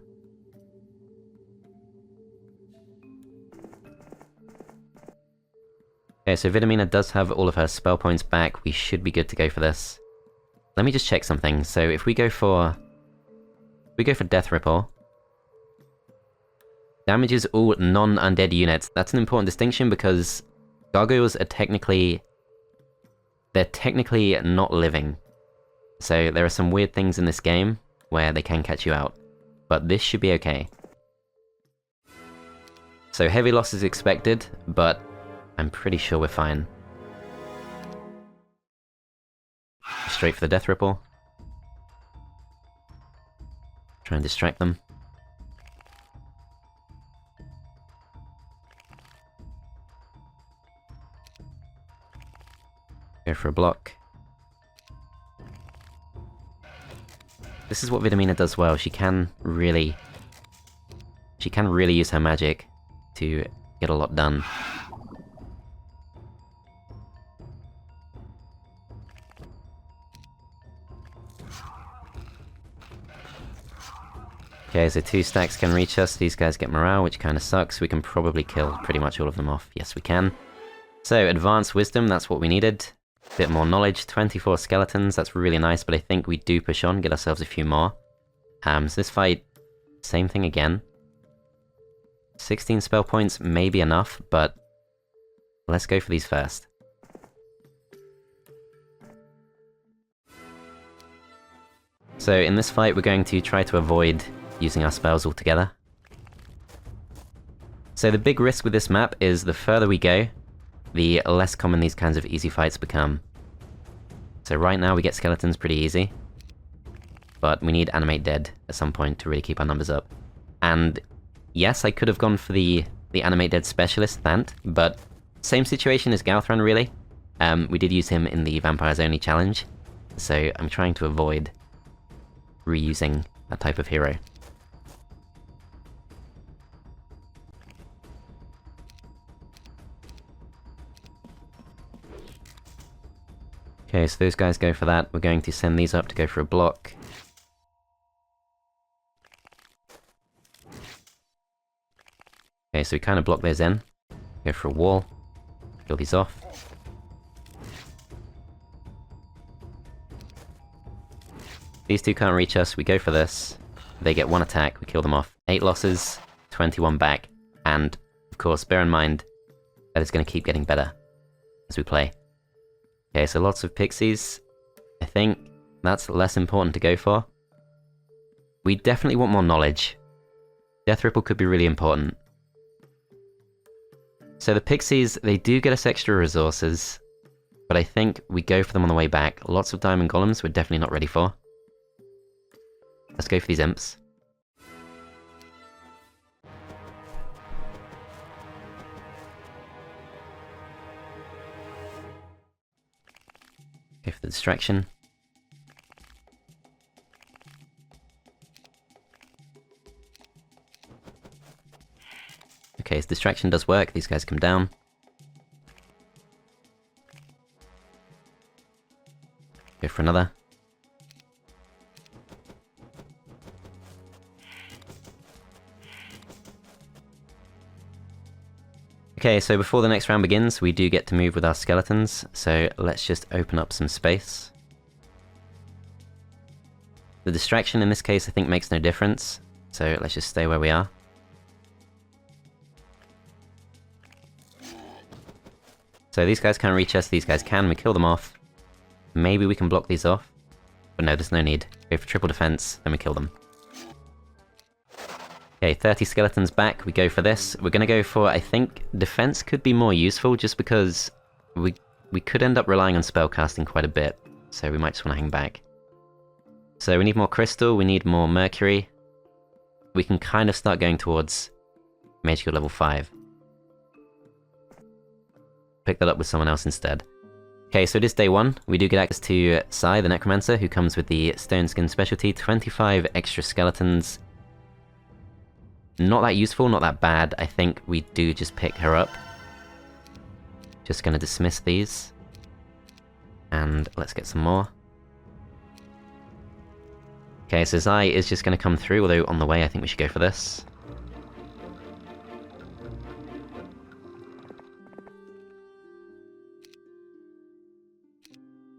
Okay, so Vidomina does have all of her spell points back. We should be good to go for this. Let me just check something. So if we go for Death Ripple, damages all non-undead units. That's an important distinction because gargoyles are technically not living. So there are some weird things in this game where they can catch you out. But this should be okay. So heavy loss is expected, but I'm pretty sure we're fine. Straight for the Death Ripple. Try and distract them. Go for a block. This is what Vidomina does well. She can really use her magic to get a lot done. Okay, so 2 stacks can reach us. These guys get morale, which kind of sucks. We can probably kill pretty much all of them off. Yes, we can. So, Advanced Wisdom, that's what we needed. Bit more knowledge, 24 skeletons, that's really nice, but I think we do push on, get ourselves a few more. So this fight, same thing again. 16 spell points may be enough, but let's go for these first. So in this fight we're going to try to avoid using our spells altogether. So the big risk with this map is the further we go, the less common these kinds of easy fights become. So right now we get skeletons pretty easy, but we need Animate Dead at some point to really keep our numbers up. And yes, I could have gone for the Animate Dead specialist, Thant, but same situation as Gauthran really. We did use him in the Vampires Only challenge, so I'm trying to avoid reusing that type of hero. Okay, so those guys go for that. We're going to send these up to go for a block. Okay, so we kind of block those in. Go for a wall. Kill these off. These 2 can't reach us, we go for this. They get 1 attack, we kill them off. 8 losses, 21 back. And, of course, bear in mind that it's going to keep getting better as we play. Okay, so lots of pixies. I think that's less important to go for. We definitely want more knowledge. Death Ripple could be really important. So the pixies, they do get us extra resources, but I think we go for them on the way back. Lots of diamond golems we're definitely not ready for. Let's go for these imps. Go for the distraction. Okay, his distraction does work, these guys come down. Go for another. Okay, so before the next round begins, we do get to move with our skeletons, so let's just open up some space. The distraction in this case I think makes no difference, so let's just stay where we are. So these guys can't reach us, these guys can, we kill them off. Maybe we can block these off, but no, there's no need. Go for triple defense, then we kill them. Okay, 30 skeletons back, we go for this. We're gonna go for, I think, defense could be more useful just because we could end up relying on spellcasting quite a bit, so we might just want to hang back. So we need more crystal, we need more mercury. We can kind of start going towards Mage Guild level 5. Pick that up with someone else instead. Okay, so it is day 1. We do get access to Sai, the Necromancer, who comes with the Stone Skin specialty, 25 extra skeletons. Not that useful, not that bad. I think we do just pick her up. Just gonna dismiss these. And let's get some more. Okay, so Zai is just gonna come through, although on the way I think we should go for this.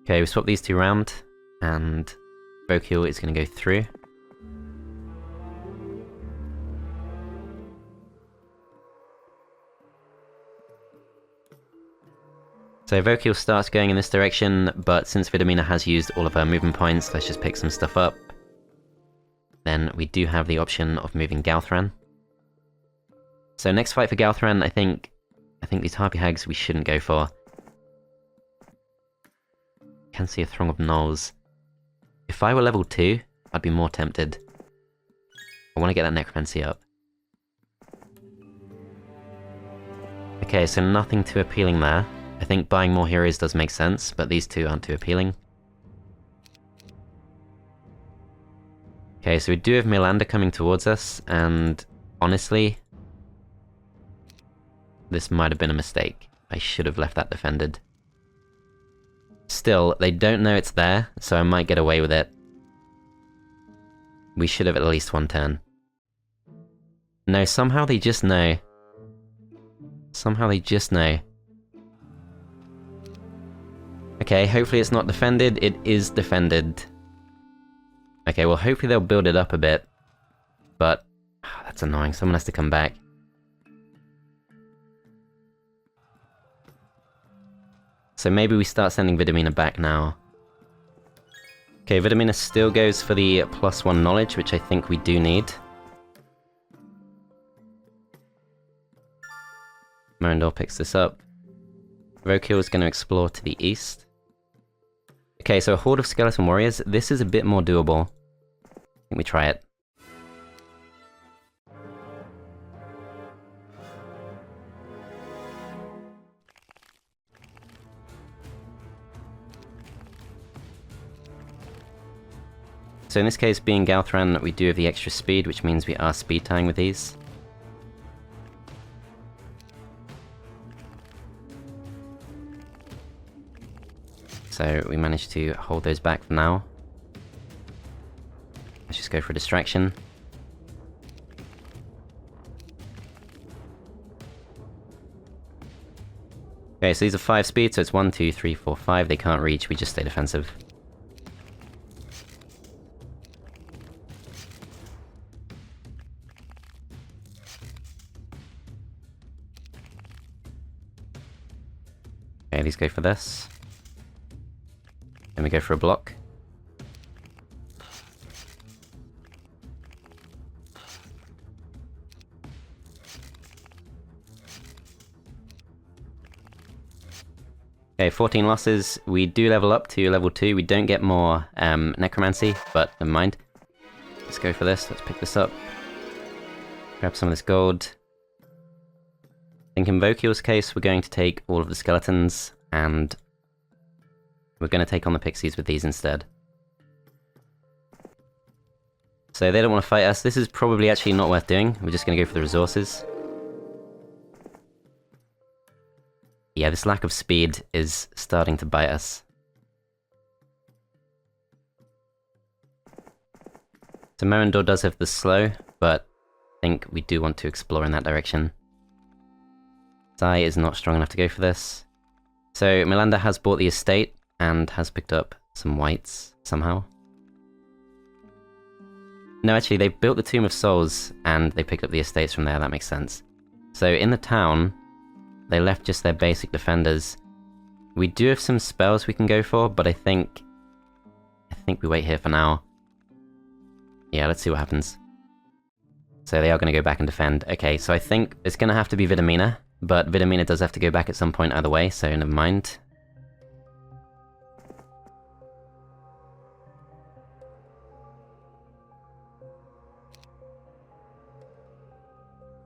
Okay, we swap these two around, and Verok is gonna go through. So Verok starts going in this direction, but since Vidomina has used all of her movement points, let's just pick some stuff up. Then we do have the option of moving Galthran. So next fight for Galthran, I think these Harpy Hags we shouldn't go for. Can see a throng of gnolls. If I were level 2, I'd be more tempted. I want to get that Necromancy up. Okay, so nothing too appealing there. I think buying more heroes does make sense, but these two aren't too appealing. Okay, so we do have Melander coming towards us, and honestly, this might have been a mistake. I should have left that defended. Still, they don't know it's there, so I might get away with it. We should have at least one turn. No, somehow they just know. Somehow they just know. Okay, hopefully it's not defended. It is defended. Okay, well hopefully they'll build it up a bit. But, that's annoying. Someone has to come back. So maybe we start sending Vidomina back now. Okay, Vidomina still goes for the +1 knowledge, which I think we do need. Marindor picks this up. Verok is going to explore to the east. Okay, so a horde of skeleton warriors. This is a bit more doable. I think we try it. So in this case, being Galthran, we do have the extra speed, which means we are speed tying with these. So we managed to hold those back for now. Let's just go for a distraction. Okay, so these are 5 speed, so it's 1, 2, 3, 4, 5. They can't reach, we just stay defensive. Okay, these go for this. Then we go for a block. Okay, 14 losses. We do level up to level 2. We don't get more Necromancy, but never mind. Let's go for this. Let's pick this up. Grab some of this gold. I think in Verok's case, we're going to take all of the skeletons, and we're going to take on the pixies with these instead. So they don't want to fight us. This is probably actually not worth doing. We're just going to go for the resources. Yeah, this lack of speed is starting to bite us. So Marindor does have the slow, but I think we do want to explore in that direction. Zai is not strong enough to go for this. So Melander has bought the estate and has picked up some whites somehow. No, actually, they built the Tomb of Souls and they picked up the estates from there, that makes sense. So in the town, they left just their basic defenders. We do have some spells we can go for, but I think we wait here for now. Yeah, let's see what happens. So they are going to go back and defend. Okay, so I think it's going to have to be Vidomina, but Vidomina does have to go back at some point either way, so never mind.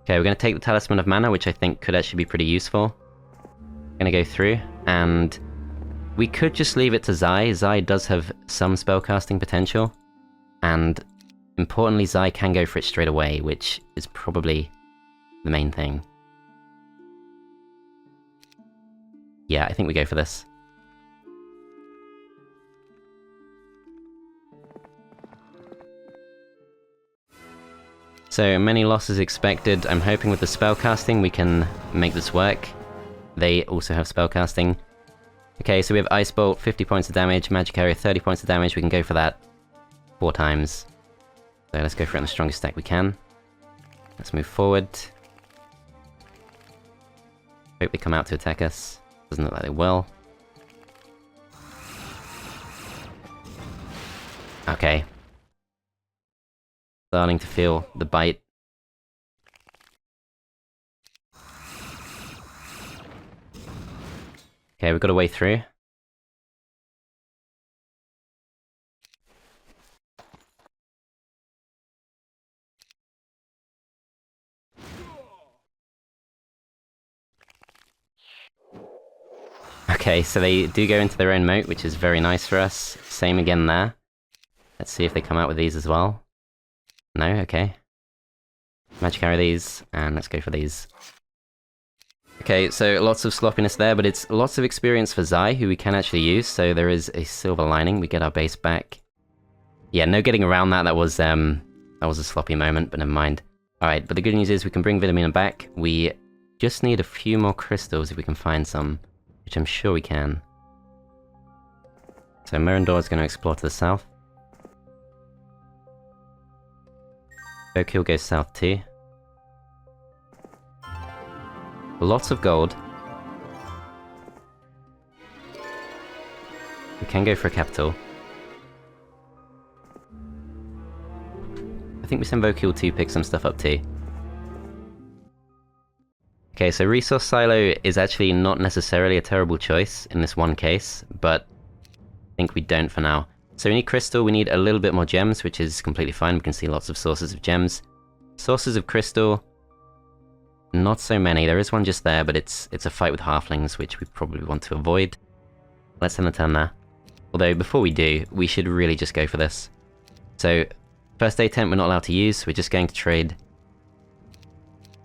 Okay, we're going to take the Talisman of Mana, which I think could actually be pretty useful. Going to go through, and we could just leave it to Zai. Zai does have some spellcasting potential, and importantly, Zai can go for it straight away, which is probably the main thing. Yeah, I think we go for this. So, many losses expected. I'm hoping with the spellcasting we can make this work. They also have spellcasting. Okay, so we have Ice Bolt, 50 points of damage, Magic Area, 30 points of damage. We can go for that 4 times. So let's go for it on the strongest stack we can. Let's move forward. Hope they come out to attack us. Doesn't look like they will. Okay. Starting to feel the bite. Okay, we've got a way through. Okay, so they do go into their own moat, which is very nice for us. Same again there. Let's see if they come out with these as well. No? Okay. Magic carry these, and let's go for these. Okay, so lots of sloppiness there, but it's lots of experience for Zai, who we can actually use, so there is a silver lining. We get our base back. Yeah, no getting around that. That was a sloppy moment, but never mind. Alright, but the good news is we can bring Vidomina back. We just need a few more crystals if we can find some, which I'm sure we can. So Mirandor is going to explore to the south. Okil goes south too. Lots of gold. We can go for a capital. I think we send Vokil to pick some stuff up too. Okay, so Resource Silo is actually not necessarily a terrible choice in this one case, but I think we don't for now. So we need crystal, we need a little bit more gems, which is completely fine. We can see lots of sources of gems. Sources of crystal, not so many. There is one just there, but it's a fight with halflings, which we probably want to avoid. Let's end the turn there. Although, before we do, we should really just go for this. So, first day tent we're not allowed to use, we're just going to trade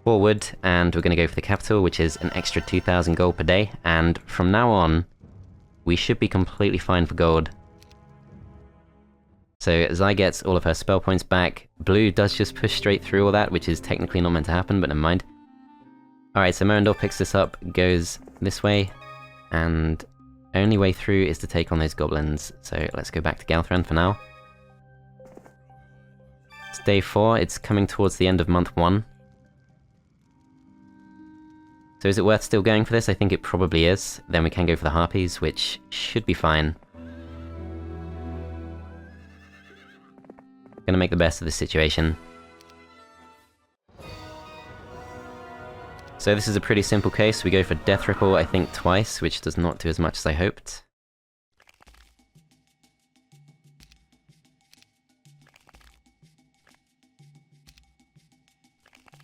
forward, and we're going to go for the capital, which is an extra 2,000 gold per day, and from now on, we should be completely fine for gold. So Zai gets all of her spell points back. Blue does just push straight through all that, which is technically not meant to happen, but never mind. Alright, so Mirandor picks this up, goes this way, and only way through is to take on those goblins. So let's go back to Galthran for now. It's day 4, it's coming towards the end of month 1. So is it worth still going for this? I think it probably is. Then we can go for the Harpies, which should be fine. Gonna make the best of the situation. So this is a pretty simple case. We go for Death Ripple, I think, twice, which does not do as much as I hoped.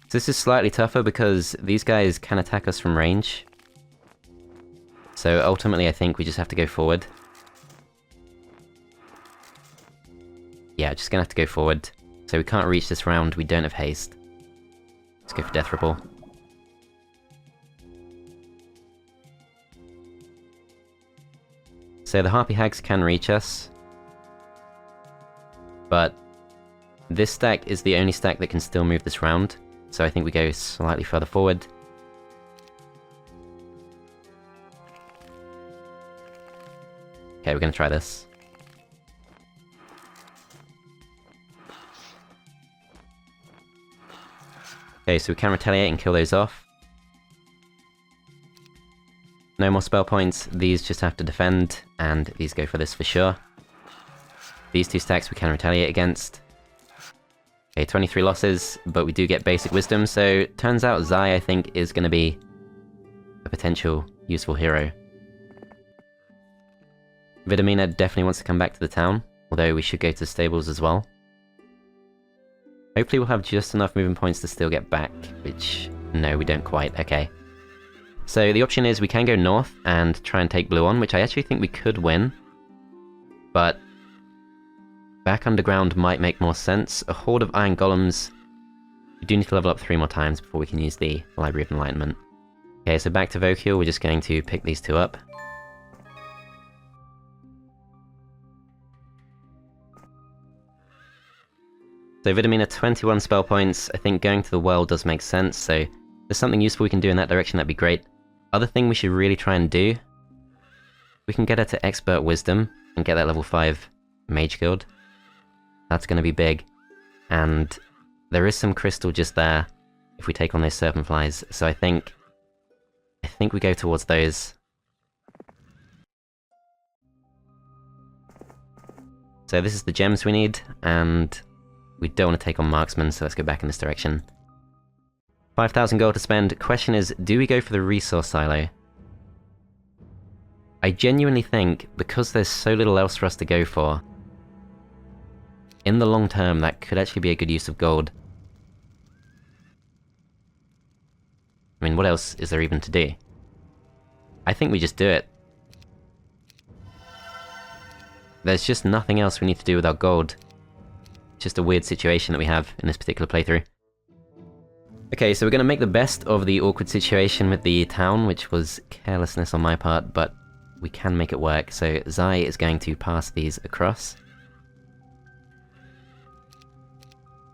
So this is slightly tougher because these guys can attack us from range. So ultimately I think we just have to go forward. Yeah, just gonna have to go forward. So we can't reach this round, we don't have haste. Let's go for Death Ripple. So the Harpy Hags can reach us. But this stack is the only stack that can still move this round. So I think we go slightly further forward. Okay, we're gonna try this. Okay, so we can retaliate and kill those off. No more spell points, these just have to defend, and these go for this for sure. These two stacks we can retaliate against. Okay, 23 losses, but we do get basic wisdom, so turns out Zai, I think, is going to be a potential useful hero. Vidomina definitely wants to come back to the town, although we should go to the stables as well. Hopefully we'll have just enough movement points to still get back, which... no, we don't quite, okay. So the option is we can go north and try and take blue on, which I actually think we could win. But back underground might make more sense. A horde of iron golems. We do need to level up 3 more times before we can use the Library of Enlightenment. Okay, so back to Vokil, we're just going to pick these two up. So Vidomina, 21 spell points. I think going to the well does make sense, so if there's something useful we can do in that direction, that'd be great. Other thing we should really try and do, we can get her to Expert Wisdom and get that level 5 Mage Guild. That's going to be big. And there is some crystal just there if we take on those serpent flies, so I think we go towards those. So this is the gems we need, and we don't want to take on marksmen, so let's go back in this direction. 5,000 gold to spend. Question is, do we go for the resource silo? I genuinely think, because there's so little else for us to go for, in the long term that could actually be a good use of gold. I mean, what else is there even to do? I think we just do it. There's just nothing else we need to do with our gold. It's just a weird situation that we have in this particular playthrough. Okay, so we're going to make the best of the awkward situation with the town, which was carelessness on my part, but we can make it work. So Zai is going to pass these across.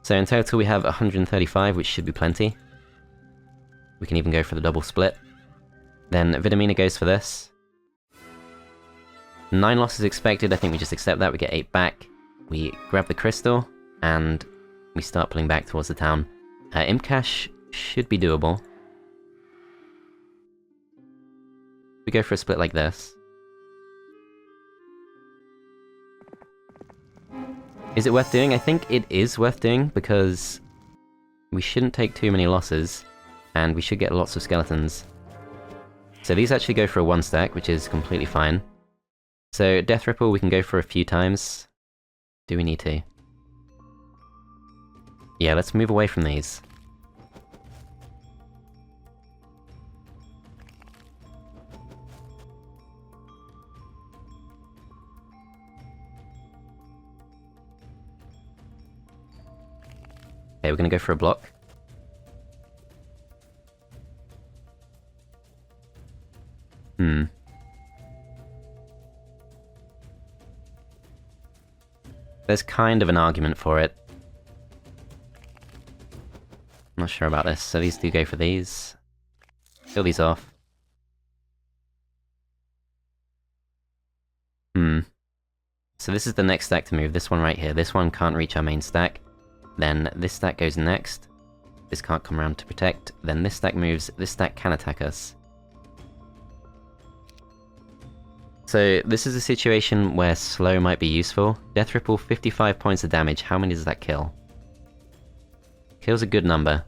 So in total we have 135, which should be plenty. We can even go for the double split. Then Vidomina goes for this. 9 losses expected, I think we just accept that, we get 8 back. We grab the crystal, and we start pulling back towards the town. Imcash should be doable. We go for a split like this. Is it worth doing? I think it is worth doing, because we shouldn't take too many losses, and we should get lots of skeletons. So these actually go for a 1 stack, which is completely fine. So Death Ripple we can go for a few times. Do we need to? Yeah, let's move away from these. Okay, we're gonna go for a block. There's kind of an argument for it. I'm not sure about this, so these do go for these. Kill these off. So this is the next stack to move, this one right here. This one can't reach our main stack. Then this stack goes next. This can't come around to protect. Then this stack moves, this stack can attack us. So this is a situation where slow might be useful. Death Ripple, 55 points of damage. How many does that kill? Kills a good number.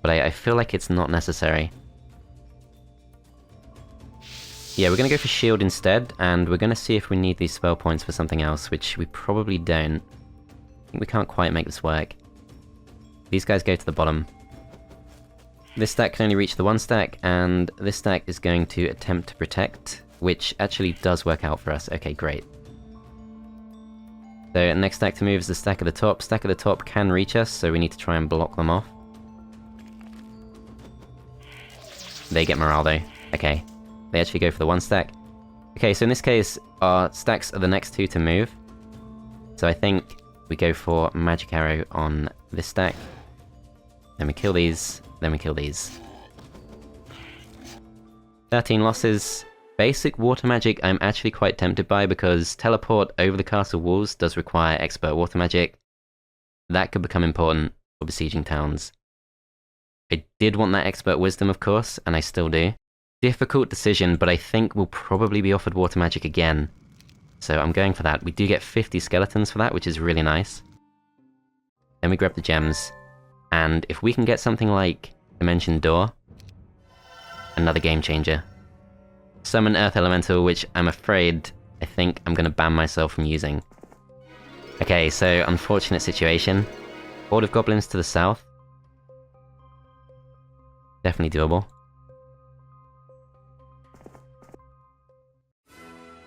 But I feel like it's not necessary. Yeah, we're gonna go for shield instead, and we're gonna see if we need these spell points for something else, which we probably don't. I think we can't quite make this work. These guys go to the bottom. This stack can only reach the 1 stack, and this stack is going to attempt to protect, which actually does work out for us. Okay, great. So next stack to move is the stack at the top. Stack at the top can reach us, so we need to try and block them off. They get morale though. Okay. They actually go for the 1 stack. Okay, so in this case, our stacks are the next 2 to move. So I think we go for Magic Arrow on this stack. Then we kill these, then we kill these. 13 losses. Basic water magic I'm actually quite tempted by because teleport over the castle walls does require expert water magic. That could become important for besieging towns. I did want that expert wisdom, of course, and I still do. Difficult decision, but I think we'll probably be offered water magic again. So I'm going for that. We do get 50 skeletons for that, which is really nice. Then we grab the gems. And if we can get something like Dimension Door, another game changer. Summon Earth Elemental, which I'm afraid I think I'm going to ban myself from using. Okay, so unfortunate situation. Horde of Goblins to the south. Definitely doable.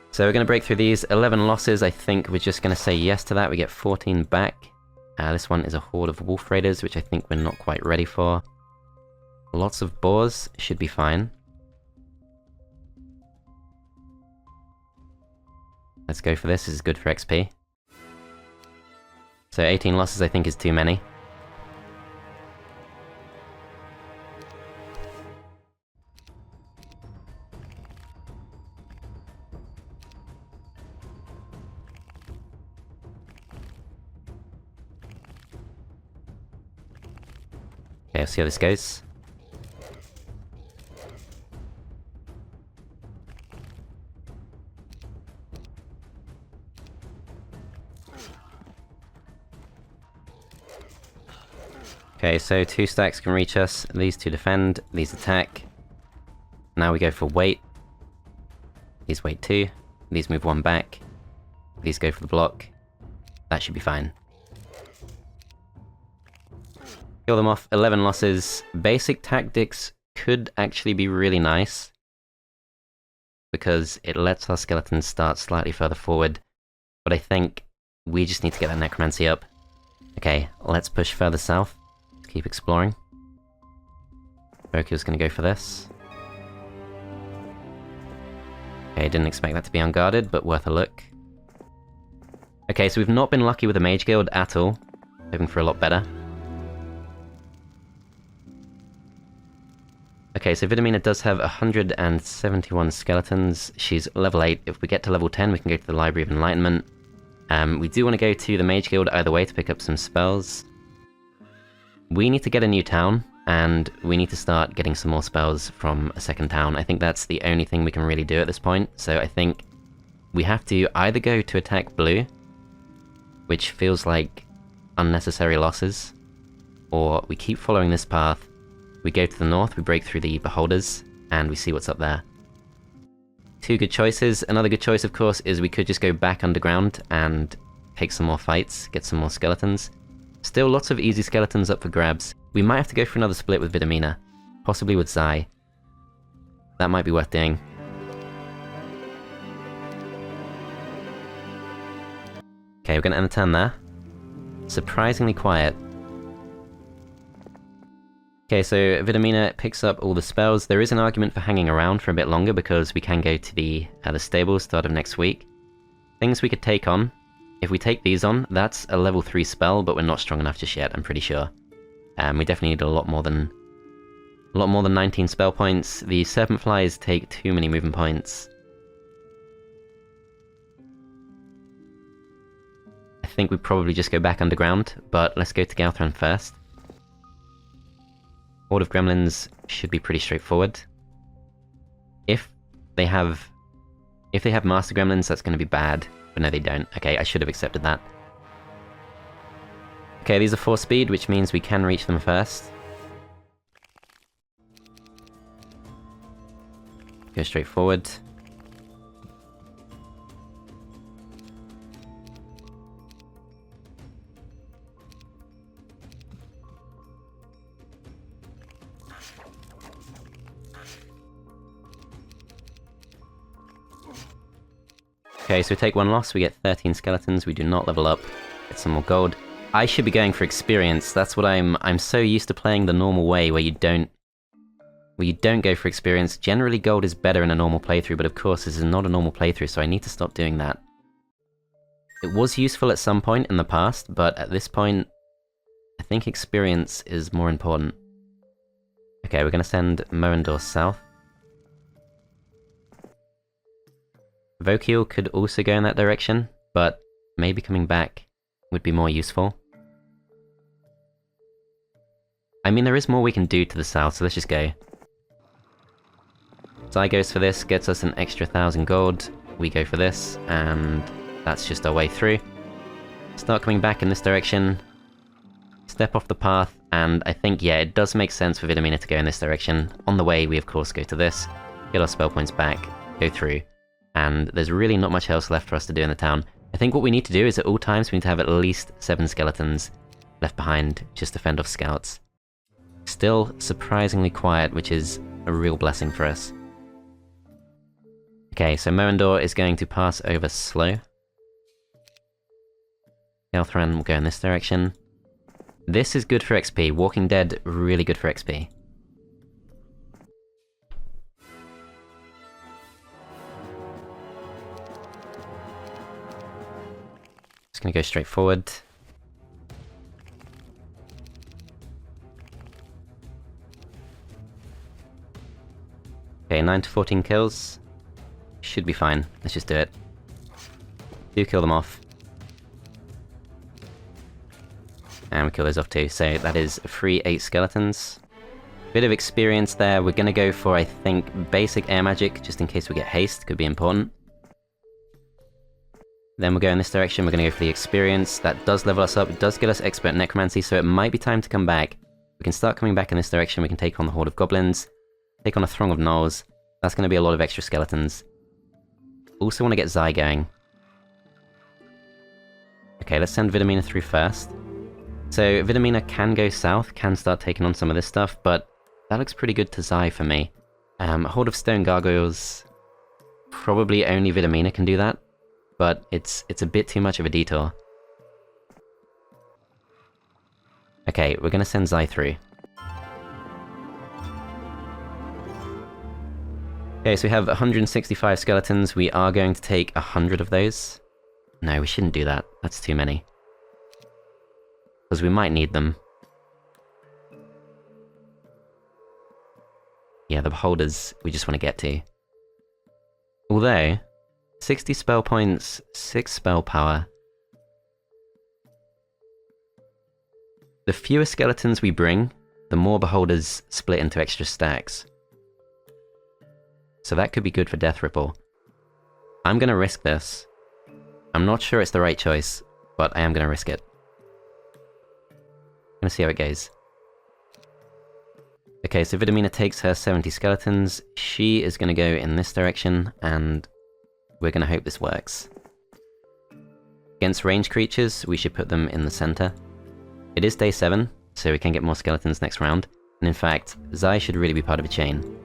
So we're going to break through these 11 losses. I think we're just going to say yes to that. We get 14 back. This one is a horde of wolf raiders, which I think we're not quite ready for. Lots of boars should be fine. Let's go for this. This is good for XP. So 18 losses I think is too many. Okay, let's see how this goes. Okay, so 2 stacks can reach us, these 2 defend, these attack. Now we go for weight. These weight 2, these move 1 back, these go for the block. That should be fine. Kill them off, 11 losses. Basic tactics could actually be really nice, because it lets our skeletons start slightly further forward, but I think we just need to get that Necromancy up. Okay, let's push further south. Keep exploring. Verok's gonna go for this. Okay, didn't expect that to be unguarded, but worth a look. Okay, so we've not been lucky with the Mage Guild at all. Hoping for a lot better. Okay, so Vidomina does have 171 skeletons. She's level 8. If we get to level 10, we can go to the Library of Enlightenment. We do want to go to the Mage Guild either way to pick up some spells. We need to get a new town, and we need to start getting some more spells from a second town. I think that's the only thing we can really do at this point, so I think we have to either go to attack blue, which feels like unnecessary losses, or we keep following this path, we go to the north, we break through the Beholders, and we see what's up there. 2 good choices. Another good choice, of course, is we could just go back underground and take some more fights, get some more skeletons. Still lots of easy skeletons up for grabs. We might have to go for another split with Vidomina, possibly with Zai. That might be worth doing. Okay, we're going to end the turn there. Surprisingly quiet. Okay, so Vidomina picks up all the spells. There is an argument for hanging around for a bit longer because we can go to the stables start of next week. Things we could take on. If we take these on, that's a level 3 spell, but we're not strong enough just yet, I'm pretty sure. We definitely need a lot more than 19 spell points. The Serpent Flies take too many movement points. I think we probably just go back underground, but let's go to Galthran first. Horde of Gremlins should be pretty straightforward. If they have Master Gremlins, that's going to be bad. But no, they don't. Okay, I should have accepted that. Okay, these are 4 speed, which means we can reach them first. Go straight forward. Okay, so we take 1 loss, we get 13 skeletons, we do not level up, get some more gold. I should be going for experience, that's what I'm so used to playing the normal way, where you don't go for experience. Generally gold is better in a normal playthrough, but of course this is not a normal playthrough, so I need to stop doing that. It was useful at some point in the past, but at this point, I think experience is more important. Okay, we're gonna send Moendor south. Vokiel could also go in that direction, but maybe coming back would be more useful. I mean, there is more we can do to the south, so let's just go. Zai goes for this, gets us an extra 1,000 gold. We go for this, and that's just our way through. Start coming back in this direction. Step off the path, and I think, yeah, it does make sense for Vidomina to go in this direction. On the way, we of course go to this, get our spell points back, go through, and there's really not much else left for us to do in the town. I think what we need to do is at all times we need to have at least 7 skeletons left behind just to fend off scouts. Still surprisingly quiet, which is a real blessing for us. Okay, so Moendor is going to pass over slow. Elthran will go in this direction. This is good for XP. Walking Dead, really good for XP. Just gonna go straight forward. Okay, 9 to 14 kills. Should be fine. Let's just do it. Do kill them off. And we kill those off too, so that is a free 8 skeletons. Bit of experience there. We're gonna go for, I think, basic air magic, just in case we get haste, could be important. Then we'll go in this direction, we're gonna go for the experience. That does level us up, it does get us expert necromancy, so it might be time to come back. We can start coming back in this direction, we can take on the horde of goblins, take on a throng of gnolls. That's gonna be a lot of extra skeletons. Also want to get Zai going. Okay, let's send Vidomina through first. So Vidomina can go south, can start taking on some of this stuff, but that looks pretty good to Zai for me. Horde of Stone Gargoyles, probably only Vidomina can do that, but it's a bit too much of a detour. Okay, we're gonna send Zai through. Okay, so we have 165 skeletons, we are going to take 100 of those. No, we shouldn't do that, that's too many. Because we might need them. Yeah, the beholders we just want to get to. Although, 60 spell points, 6 spell power. The fewer skeletons we bring, the more beholders split into extra stacks. So that could be good for Death Ripple. I'm gonna risk this. I'm not sure it's the right choice, but I am gonna risk it. Gonna see how it goes. Okay, so Vidomina takes her 70 skeletons. She is gonna go in this direction, and we're gonna hope this works. Against ranged creatures, we should put them in the center. It is day 7, so we can get more skeletons next round. And in fact, Zai should really be part of a chain.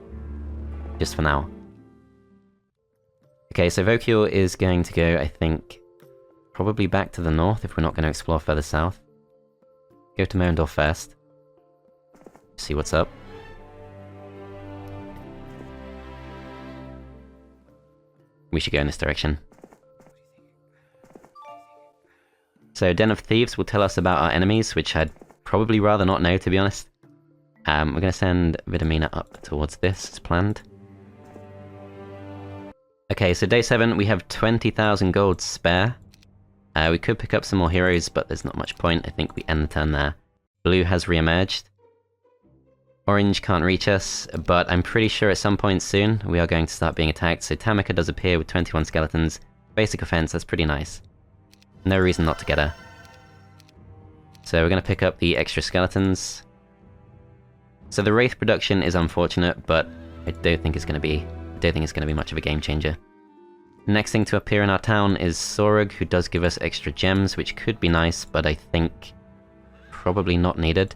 Just for now. Okay, so Vokiel is going to go, I think, probably back to the north if we're not going to explore further south. Go to Moendor first. See what's up. We should go in this direction. So Den of Thieves will tell us about our enemies, which I'd probably rather not know, to be honest. We're going to send Vidomina up towards this, as planned. Okay, so day 7, we have 20,000 gold spare. We could pick up some more heroes, but there's not much point. I think we end the turn there. Blue has re-emerged. Orange can't reach us, but I'm pretty sure at some point soon we are going to start being attacked. So Tamika does appear with 21 skeletons. Basic offense, that's pretty nice. No reason not to get her. So we're going to pick up the extra skeletons. So the Wraith production is unfortunate, but I don't think it's going to be much of a game changer. Next thing to appear in our town is Sorug, who does give us extra gems, which could be nice, but I think probably not needed.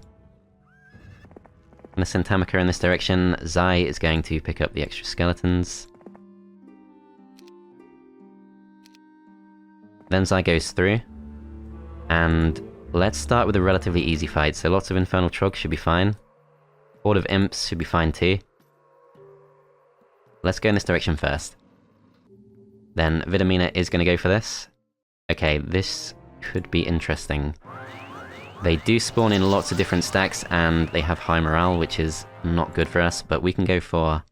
I'm going to send Tamika in this direction. Zai is going to pick up the extra skeletons. Then Zai goes through. And let's start with a relatively easy fight. So lots of Infernal Trogs should be fine. Horde of Imps should be fine too. Let's go in this direction first. Then Vidomina is going to go for this. Okay, this could be interesting. They do spawn in lots of different stacks, and they have high morale, which is not good for us, but we can go for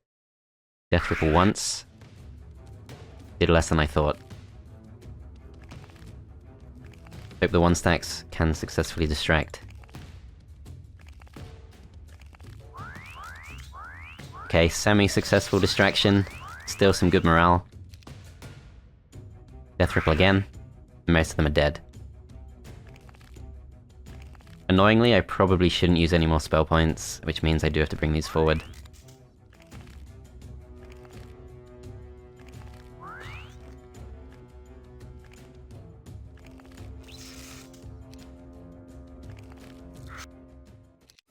Death Ripple once. Did less than I thought. Hope the 1-stacks can successfully distract. Okay, semi-successful distraction. Still some good morale. Death Ripple again. Most of them are dead. Annoyingly, I probably shouldn't use any more spell points, which means I do have to bring these forward.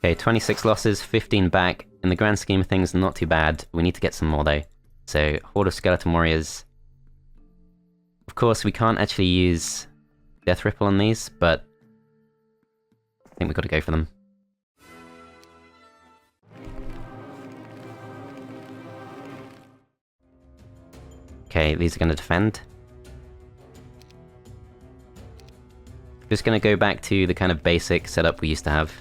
Okay, 26 losses, 15 back. In the grand scheme of things, not too bad. We need to get some more though. So, Horde of Skeleton Warriors. Of course, we can't actually use Death Ripple on these, but I think we've got to go for them. Okay, these are going to defend. Just going to go back to the kind of basic setup we used to have.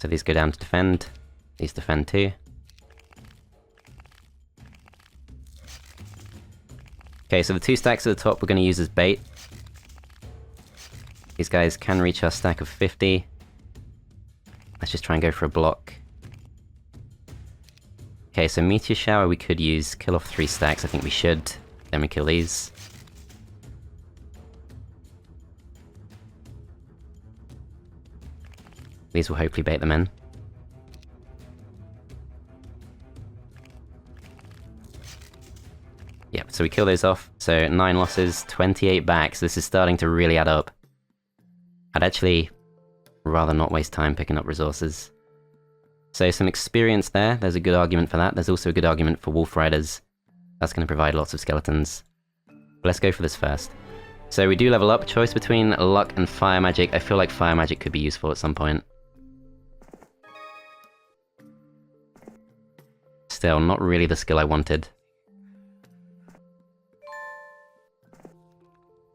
So these go down to defend. These defend too. Okay, so the 2 stacks at the top we're going to use as bait. These guys can reach our stack of 50. Let's just try and go for a block. Okay, so Meteor Shower we could use. Kill off 3 stacks, I think we should. Then we kill these. These will hopefully bait them in. Yep, so we kill those off. So 9 losses, 28 back, so this is starting to really add up. I'd actually rather not waste time picking up resources. So some experience there, there's a good argument for that. There's also a good argument for Wolf Riders. That's going to provide lots of skeletons. But let's go for this first. So we do level up, choice between luck and fire magic. I feel like fire magic could be useful at some point. Still, not really the skill I wanted.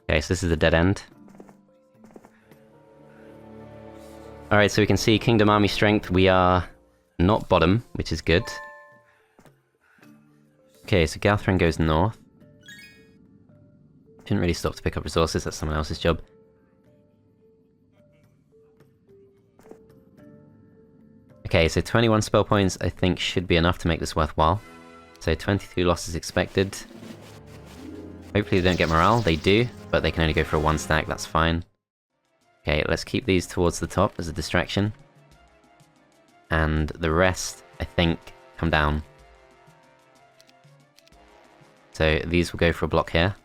Okay, so this is a dead end. Alright, so we can see Kingdom Army Strength, we are not bottom, which is good. Okay, so Galthran goes north. Shouldn't really stop to pick up resources, that's someone else's job. Okay, so 21 spell points I think should be enough to make this worthwhile. So 22 losses expected. Hopefully they don't get morale, they do, but they can only go for a 1-stack, that's fine. Okay, let's keep these towards the top as a distraction. And the rest, I think, come down. So these will go for a block here.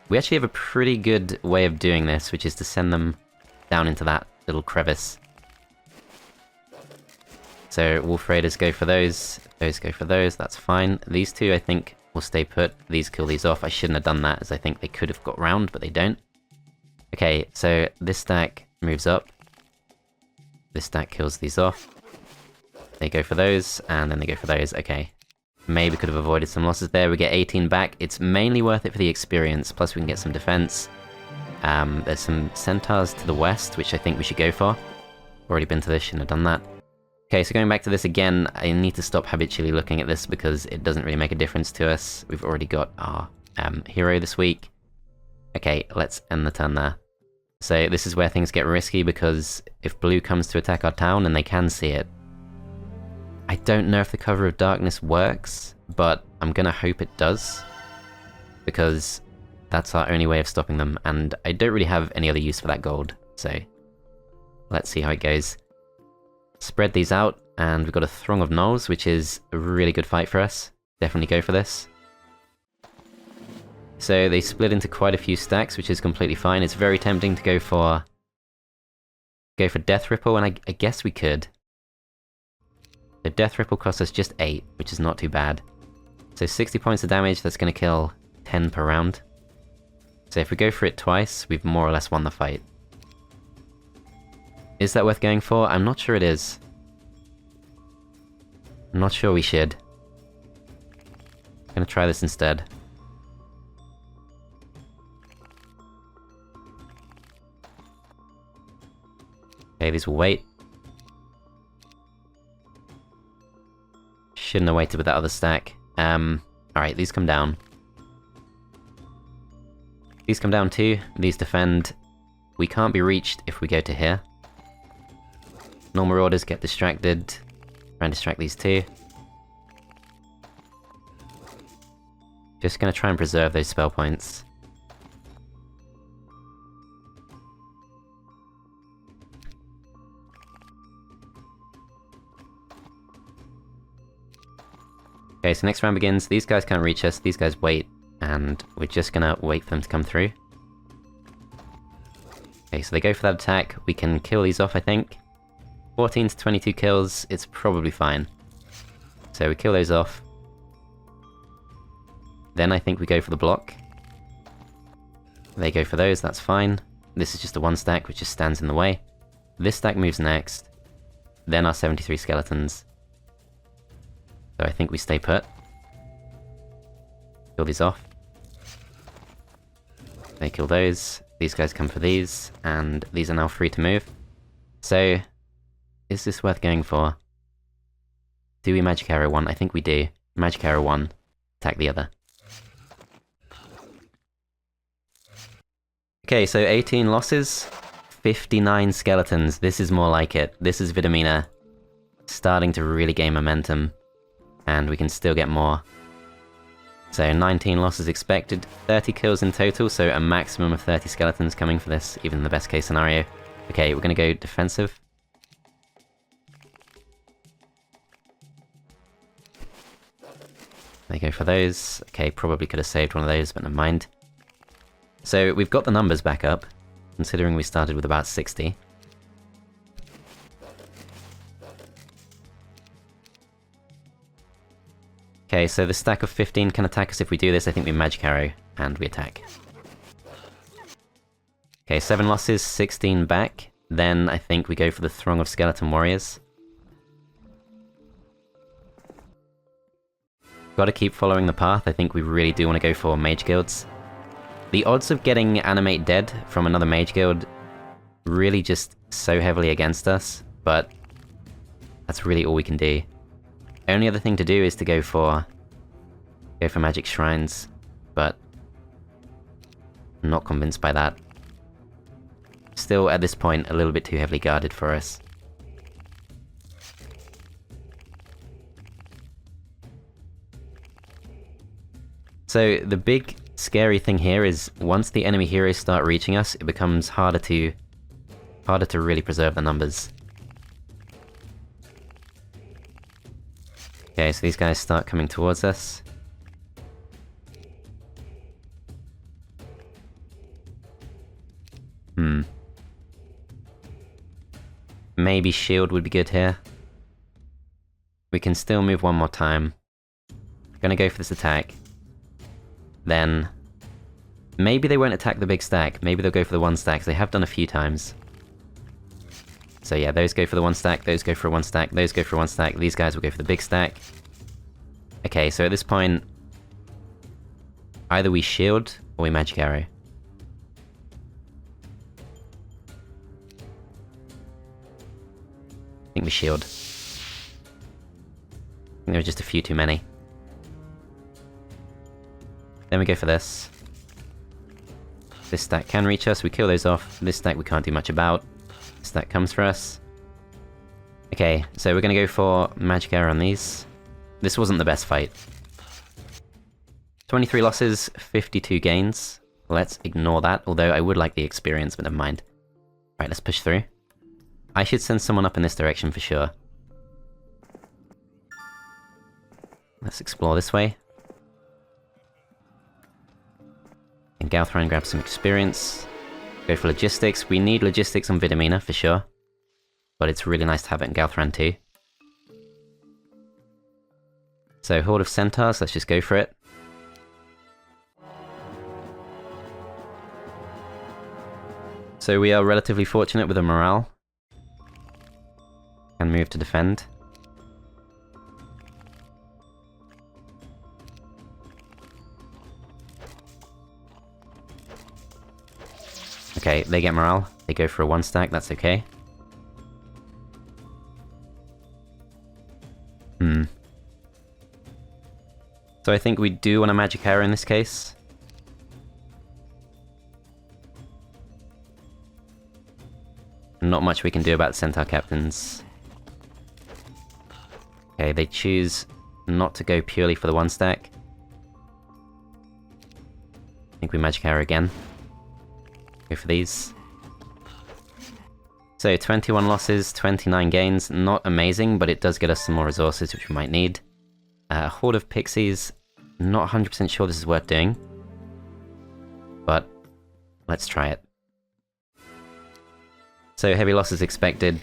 We actually have a pretty good way of doing this, which is to send them down into that little crevice. So Wolf Raiders go for those go for those, that's fine. These 2 I think will stay put, these kill these off. I shouldn't have done that as I think they could have got round, but they don't. Okay, so this stack moves up. This stack kills these off. They go for those, and then they go for those, okay. Maybe could have avoided some losses there, we get 18 back. It's mainly worth it for the experience, plus we can get some defense. There's some centaurs to the west, which I think we should go for. Already been to this, shouldn't have done that. Okay, so going back to this again, I need to stop habitually looking at this because it doesn't really make a difference to us. We've already got our hero this week. Okay, let's end the turn there. So this is where things get risky because if blue comes to attack our town and they can see it, I don't know if the Cover of Darkness works, but I'm gonna hope it does, because that's our only way of stopping them, and I don't really have any other use for that gold, so let's see how it goes. Spread these out, and we've got a Throng of Gnolls, which is a really good fight for us. Definitely go for this. So they split into quite a few stacks, which is completely fine. It's very tempting to go for Death Ripple, and I guess we could. The Death Ripple costs us just 8, which is not too bad. So 60 points of damage, that's going to kill 10 per round. So if we go for it twice, we've more or less won the fight. Is that worth going for? I'm not sure it is. I'm not sure we should. I'm gonna try this instead. Okay, Okay, these will wait. Shouldn't have waited with that other stack. Alright, these come down. These come down too. These defend. We can't be reached if we go to here. Normal orders get distracted. Try and distract these two. Just gonna try and preserve those spell points. Okay, so next round begins. These guys can't reach us, these guys wait, and we're just gonna wait for them to come through. Okay, so they go for that attack. We can kill these off, I think. 14 to 22 kills, it's probably fine. So we kill those off. Then I think we go for the block. They go for those, that's fine. This is just a one stack which just stands in the way. This stack moves next. Then our 73 skeletons. So I think we stay put. Kill these off. They kill those. These guys come for these, and these are now free to move. So, is this worth going for? Do we magic arrow one? I think we do. Magic arrow one, attack the other. Okay, so 18 losses, 59 skeletons. This is more like it. This is Vidomina starting to really gain momentum, and we can still get more. So 19 losses expected, 30 kills in total, so a maximum of 30 skeletons coming for this, even in the best case scenario. Okay, we're gonna go defensive. They go for those. Okay, probably could have saved one of those, but never mind. So we've got the numbers back up, considering we started with about 60. Okay, so the stack of 15 can attack us if we do this. I think we magic arrow, and we attack. Okay, 7 losses, 16 back. Then I think we go for the Throng of Skeleton Warriors. Gotta keep following the path. I think we really do want to go for Mage Guilds. The odds of getting Animate dead from another Mage Guild really just so heavily against us, but that's really all we can do. Only other thing to do is to go for Magic Shrines, but I'm not convinced by that. Still, at this point, a little bit too heavily guarded for us. So the big scary thing here is once the enemy heroes start reaching us, it becomes harder to really preserve the numbers. Okay, so these guys start coming towards us. Maybe shield would be good here. We can still move one more time. Gonna go for this attack. Then maybe they won't attack the big stack. Maybe they'll go for the one stack. They have done a few times. So yeah, those go for the one stack, those go for a one stack, those go for a one stack, these guys will go for the big stack. Okay, so at this point, either we shield or we magic arrow. I think we shield. I think there were just a few too many. Then we go for this. This stack can reach us, we kill those off. This stack we can't do much about. This stack comes for us. Okay, so we're gonna go for magic arrow on these. This wasn't the best fight. 23 losses, 52 gains. Let's ignore that, although I would like the experience, but never mind. Alright, let's push through. I should send someone up in this direction for sure. Let's explore this way. And Galthran grab some experience. Go for logistics. We need logistics on Vidomina for sure. But it's really nice to have it in Galthran too. So, Horde of Centaurs, let's just go for it. So we are relatively fortunate with the morale. And move to defend. Okay, they get morale. They go for a one stack, that's okay. So I think we do want a magic arrow in this case. Not much we can do about Centaur Captains. Okay, they choose not to go purely for the one stack. I think we magic arrow again. Go for these. So 21 losses, 29 gains. Not amazing, but it does get us some more resources which we might need. Horde of Pixies. Not 100% sure this is worth doing. But let's try it. So heavy losses expected.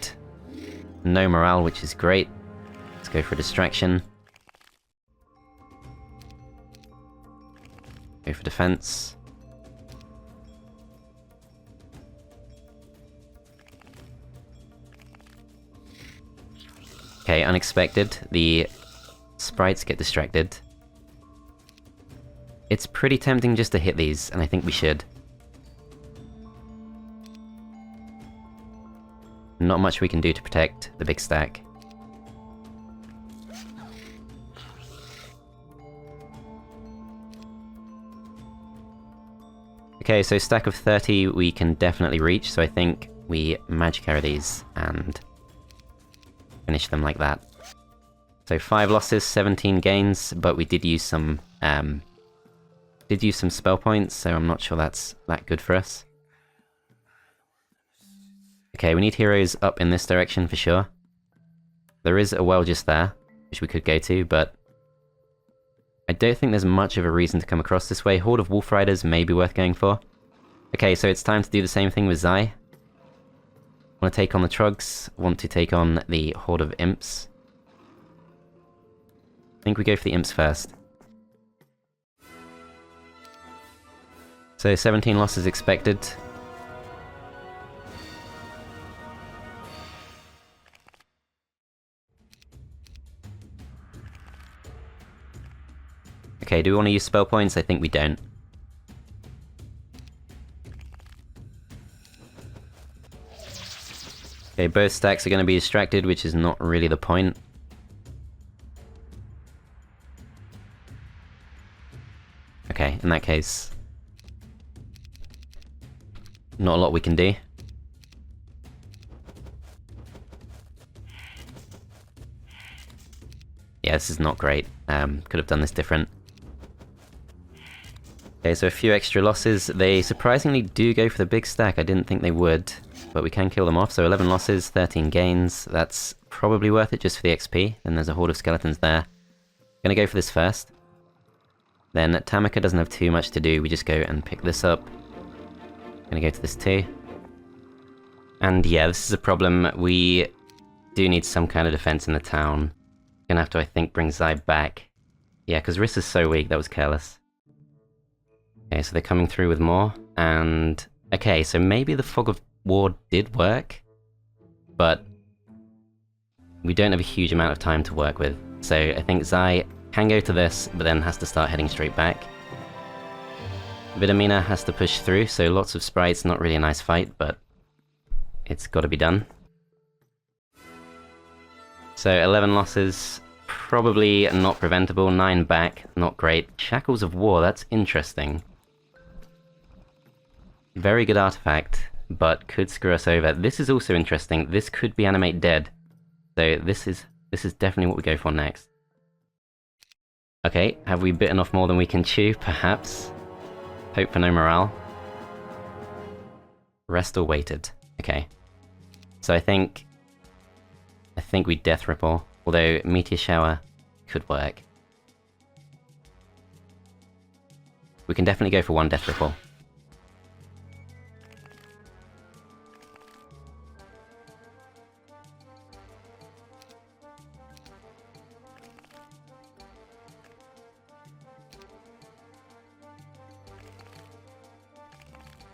No morale, which is great. Let's go for a distraction. Go for defense. Okay, unexpected. The sprites get distracted. It's pretty tempting just to hit these, and I think we should. Not much we can do to protect the big stack. Okay, so stack of 30 we can definitely reach, so I think we magic arrow these and finish them like that. So 5 losses, 17 gains, but we did use some spell points, so I'm not sure that's that good for us. Okay, we need heroes up in this direction for sure. There is a well just there, which we could go to, but I don't think there's much of a reason to come across this way. Horde of Wolf Riders may be worth going for. Okay, so it's time to do the same thing with Zai. Want to take on the Trogs, want to take on the Horde of Imps. I think we go for the Imps first. So 17 losses expected. Okay, do we want to use spell points? I think we don't. Okay, both stacks are going to be distracted, which is not really the point. Okay, in that case, not a lot we can do. Yeah, this is not great. Could have done this different. Okay, so a few extra losses. They surprisingly do go for the big stack. I didn't think they would, but we can kill them off. So 11 losses, 13 gains. That's probably worth it just for the XP. Then there's a horde of skeletons there. Gonna go for this first. Then Tamika doesn't have too much to do. We just go and pick this up. Gonna go to this too. And yeah, this is a problem. We do need some kind of defense in the town. Gonna have to, I think, bring Zai back. Yeah, because Riss is so weak, that was careless. Okay, so they're coming through with more, and... Okay, so maybe the Fog of War did work, but we don't have a huge amount of time to work with. So I think Zai can go to this, but then has to start heading straight back. Vidomina has to push through, so lots of sprites, not really a nice fight, but it's got to be done. So 11 losses, probably not preventable, 9 back, not great. Shackles of War, that's interesting. Very good artifact, but could screw us over. This is also interesting. This could be animate dead. So this is definitely what we go for next. Okay, have we bitten off more than we can chew? Perhaps. Hope for no morale. Rest or waited. Okay. So I think we Death Ripple, although Meteor Shower could work. We can definitely go for one Death Ripple.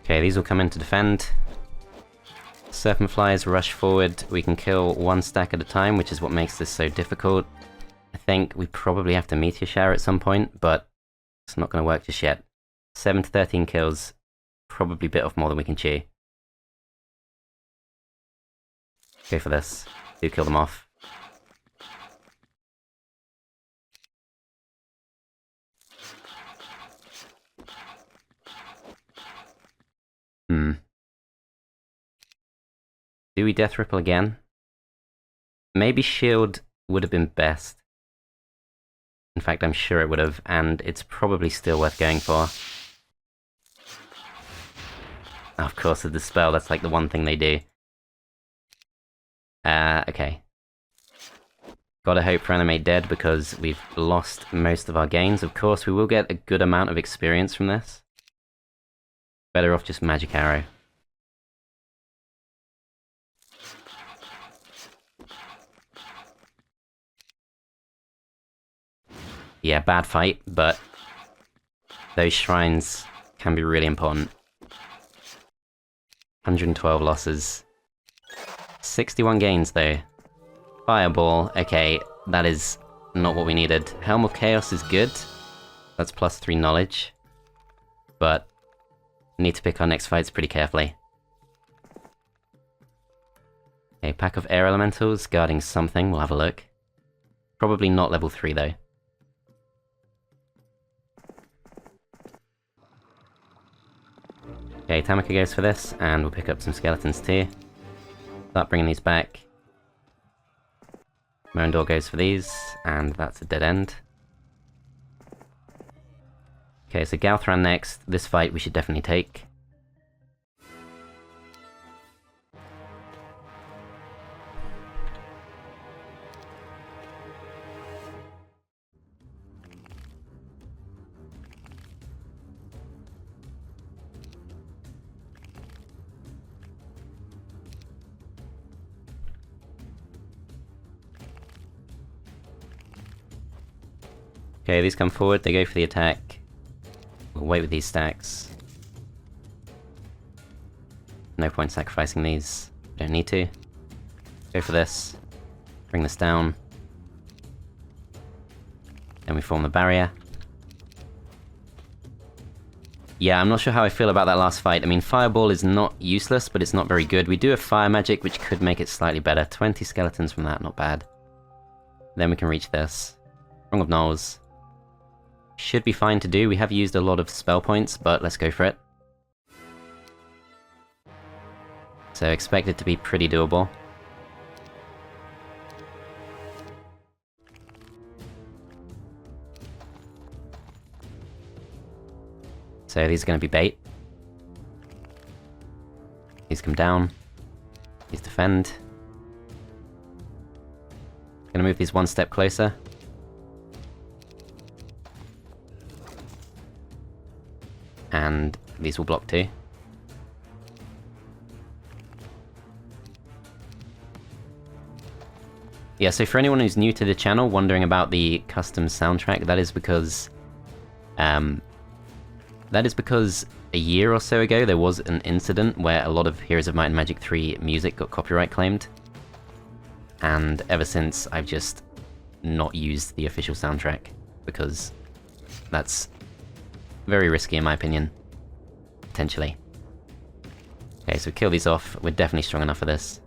Okay, these will come in to defend. Serpent Flies rush forward. We can kill one stack at a time, which is what makes this so difficult. I think we probably have to Meteor Shower at some point, but it's not going to work just yet. 7 to 13 kills. Probably bit off more than we can chew. Go for this. Do kill them off. Do we Death Ripple again? Maybe Shield would have been best. In fact, I'm sure it would have, and it's probably still worth going for. Of course, the Dispel, that's like the one thing they do. Okay. Gotta hope for Animate Dead because we've lost most of our gains. Of course, we will get a good amount of experience from this. Better off just Magic Arrow. Yeah, bad fight, but those shrines can be really important. 112 losses. 61 gains, though. Fireball, okay, that is not what we needed. Helm of Chaos is good. That's +3 knowledge. But need to pick our next fights pretty carefully. Okay, pack of air elementals guarding something, we'll have a look. Probably not level 3 though. Okay, Tamika goes for this, and we'll pick up some skeletons too. Start bringing these back. Moandor goes for these, and that's a dead end. Okay, so Galthran next. This fight we should definitely take. Okay, these come forward, they go for the attack. We'll wait with these stacks. No point sacrificing these. Don't need to. Go for this. Bring this down. Then we form the barrier. Yeah, I'm not sure how I feel about that last fight. I mean, Fireball is not useless, but it's not very good. We do have Fire Magic, which could make it slightly better. 20 skeletons from that, not bad. Then we can reach this. Rung of Gnolls. Should be fine to do. We have used a lot of spell points, but let's go for it. So expect it to be pretty doable. So these are going to be bait. These come down. These defend. Gonna move these one step closer. And these will block too. Yeah, so for anyone who's new to the channel, wondering about the custom soundtrack, that is because a year or so ago there was an incident where a lot of Heroes of Might and Magic 3 music got copyright claimed. And ever since, I've just not used the official soundtrack, because that's very risky in my opinion. Potentially. Okay, so kill these off. We're definitely strong enough for this.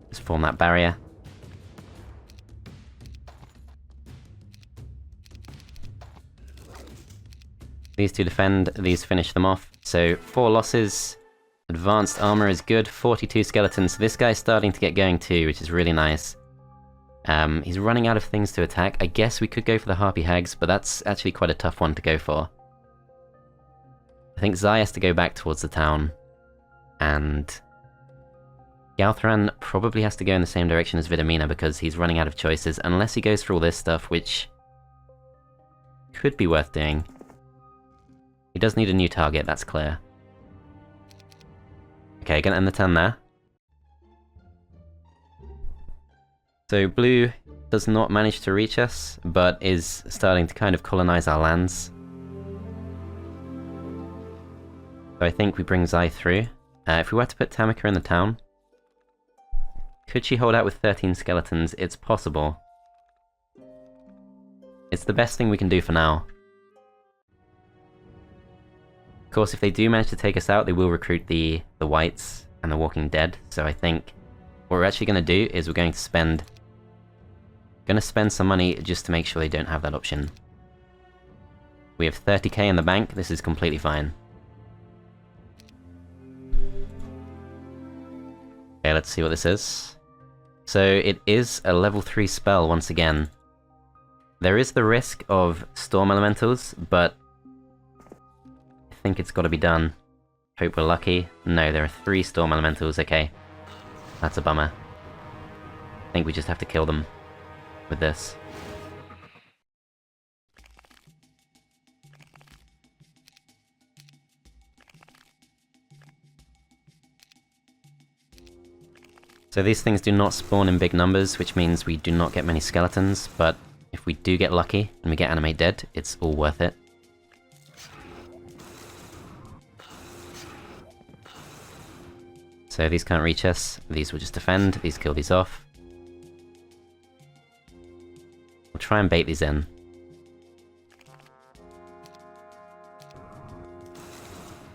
Just form that barrier. These two defend, these finish them off. So 4 losses. Advanced armor is good, 42 skeletons. So this guy's starting to get going too, which is really nice. He's running out of things to attack. I guess we could go for the Harpy Hags, but that's actually quite a tough one to go for. I think Zai has to go back towards the town. And Galthran probably has to go in the same direction as Vidomina because he's running out of choices, unless he goes for all this stuff, which could be worth doing. He does need a new target, that's clear. Okay, gonna end the turn there. So blue does not manage to reach us, but is starting to kind of colonize our lands. So I think we bring Zai through. If we were to put Tamika in the town, could she hold out with 13 skeletons? It's possible. It's the best thing we can do for now. Of course, if they do manage to take us out, they will recruit the Whites and the Walking Dead, so I think what we're actually going to do is we're going to spend some money just to make sure they don't have that option. We have 30k in the bank, this is completely fine. Okay, let's see what this is. So it is a level 3 spell once again. There is the risk of Storm Elementals, but I think it's got to be done. Hope we're lucky. No, there are 3 Storm Elementals, okay. That's a bummer. I think we just have to kill them with this. So these things do not spawn in big numbers, which means we do not get many skeletons, but if we do get lucky and we get Animate Dead, it's all worth it. So these can't reach us, these will just defend, these kill these off. We'll try and bait these in.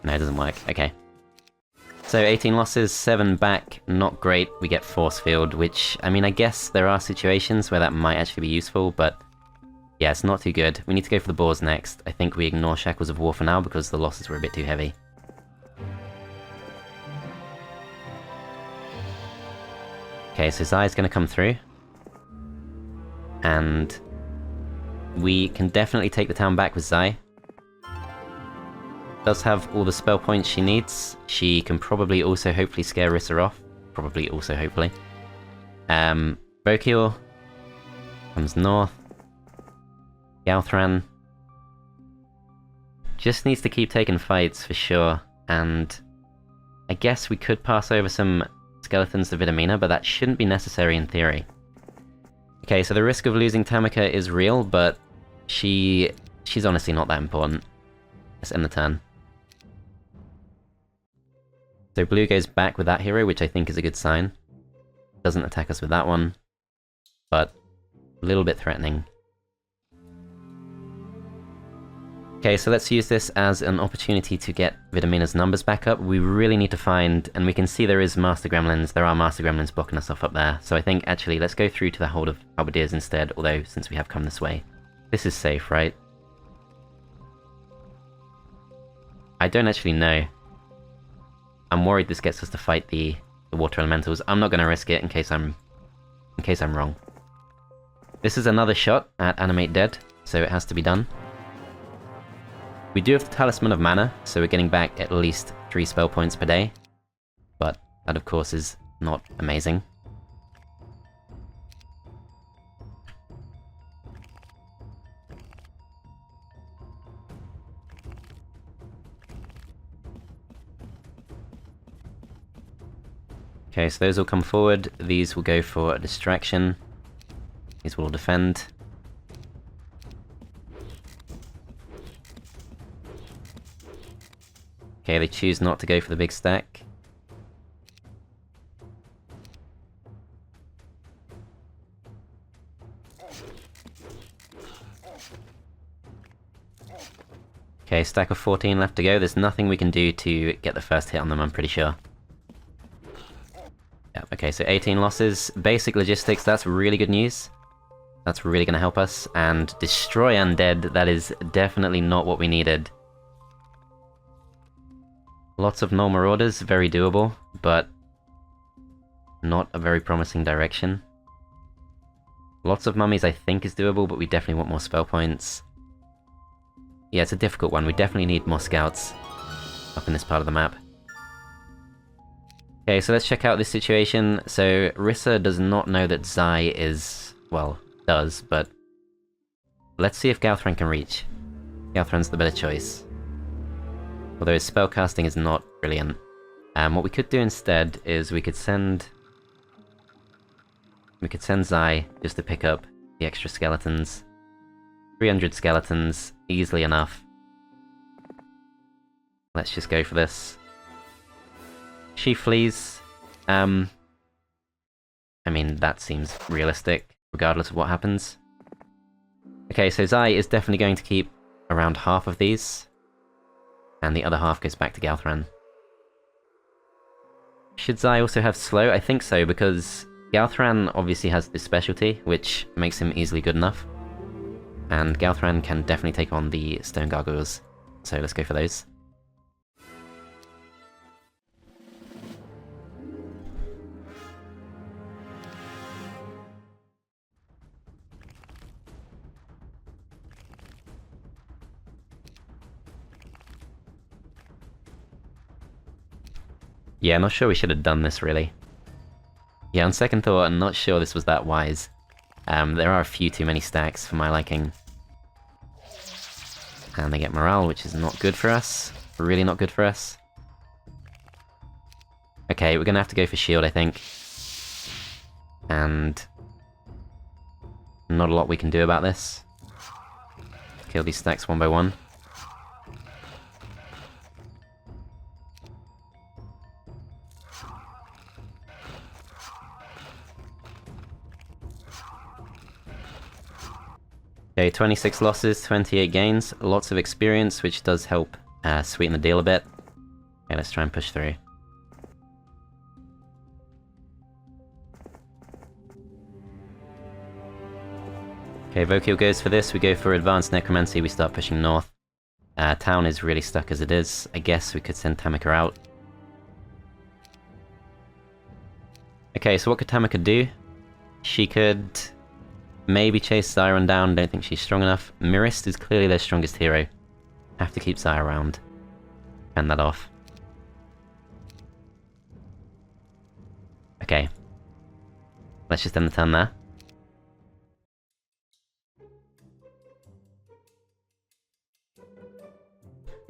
No, it doesn't work, okay. So 18 losses, 7 back, not great. We get Force Field, which, I mean, I guess there are situations where that might actually be useful, but yeah, it's not too good. We need to go for the boars next. I think we ignore Shackles of War for now because the losses were a bit too heavy. Okay, so Zai's gonna come through. And we can definitely take the town back with Zai. Does have all the spell points she needs. She can probably also hopefully scare Rissa off. Probably also hopefully. Bokiel comes north. Galthran just needs to keep taking fights for sure, and I guess we could pass over some skeletons to Vidomina, but that shouldn't be necessary in theory. Okay, so the risk of losing Tamika is real, but she's honestly not that important. Let's end the turn. So blue goes back with that hero, which I think is a good sign. Doesn't attack us with that one, but a little bit threatening. Okay, so let's use this as an opportunity to get Vidomina's numbers back up. We really need to find, and we can see there is Master Gremlins, there are Master Gremlins blocking us off up there. So I think actually let's go through to the Hold of Halberdiers instead, although since we have come this way. This is safe, right? I don't actually know. I'm worried this gets us to fight the water elementals. I'm not going to risk it in case I'm wrong. This is another shot at Animate Dead, so it has to be done. We do have the Talisman of Mana, so we're getting back at least 3 spell points per day, but that of course is not amazing. Okay, so those will come forward, these will go for a distraction, these will defend. Okay, they choose not to go for the big stack. Okay, stack of 14 left to go. There's nothing we can do to get the first hit on them, I'm pretty sure. Yeah, okay, so 18 losses. Basic logistics, that's really good news. That's really going to help us. And destroy undead, that is definitely not what we needed. Lots of null marauders, very doable, but not a very promising direction. Lots of mummies I think is doable, but we definitely want more spell points. Yeah, it's a difficult one. We definitely need more scouts up in this part of the map. Okay, so let's check out this situation. So Rissa does not know that Zai is, well, does, but let's see if Galthran can reach. Galthran's the better choice. Although his spellcasting is not brilliant. What we could do instead is we could send Zai just to pick up the extra skeletons. 300 skeletons, easily enough. Let's just go for this. She flees. I mean, that seems realistic, regardless of what happens. Okay, so Zai is definitely going to keep around half of these. And the other half goes back to Galthran. Should Zai also have slow? I think so, because Galthran obviously has this specialty, which makes him easily good enough. And Galthran can definitely take on the stone gargoyles, so let's go for those. Yeah, I'm not sure we should have done this, really. Yeah, on second thought, I'm not sure this was that wise. There are a few too many stacks for my liking. And they get morale, which is not good for us. Really not good for us. Okay, we're gonna have to go for shield, I think. And not a lot we can do about this. Kill these stacks one by one. Okay, 26 losses, 28 gains, lots of experience, which does help sweeten the deal a bit. Okay, let's try and push through. Okay, Vokil goes for this, we go for advanced necromancy, we start pushing north. Town is really stuck as it is. I guess we could send Tamika out. Okay, so what could Tamika do? She could maybe chase Zyron down, don't think she's strong enough. Myrist is clearly their strongest hero. Have to keep Zy around. Fend that off. Okay. Let's just end the turn there.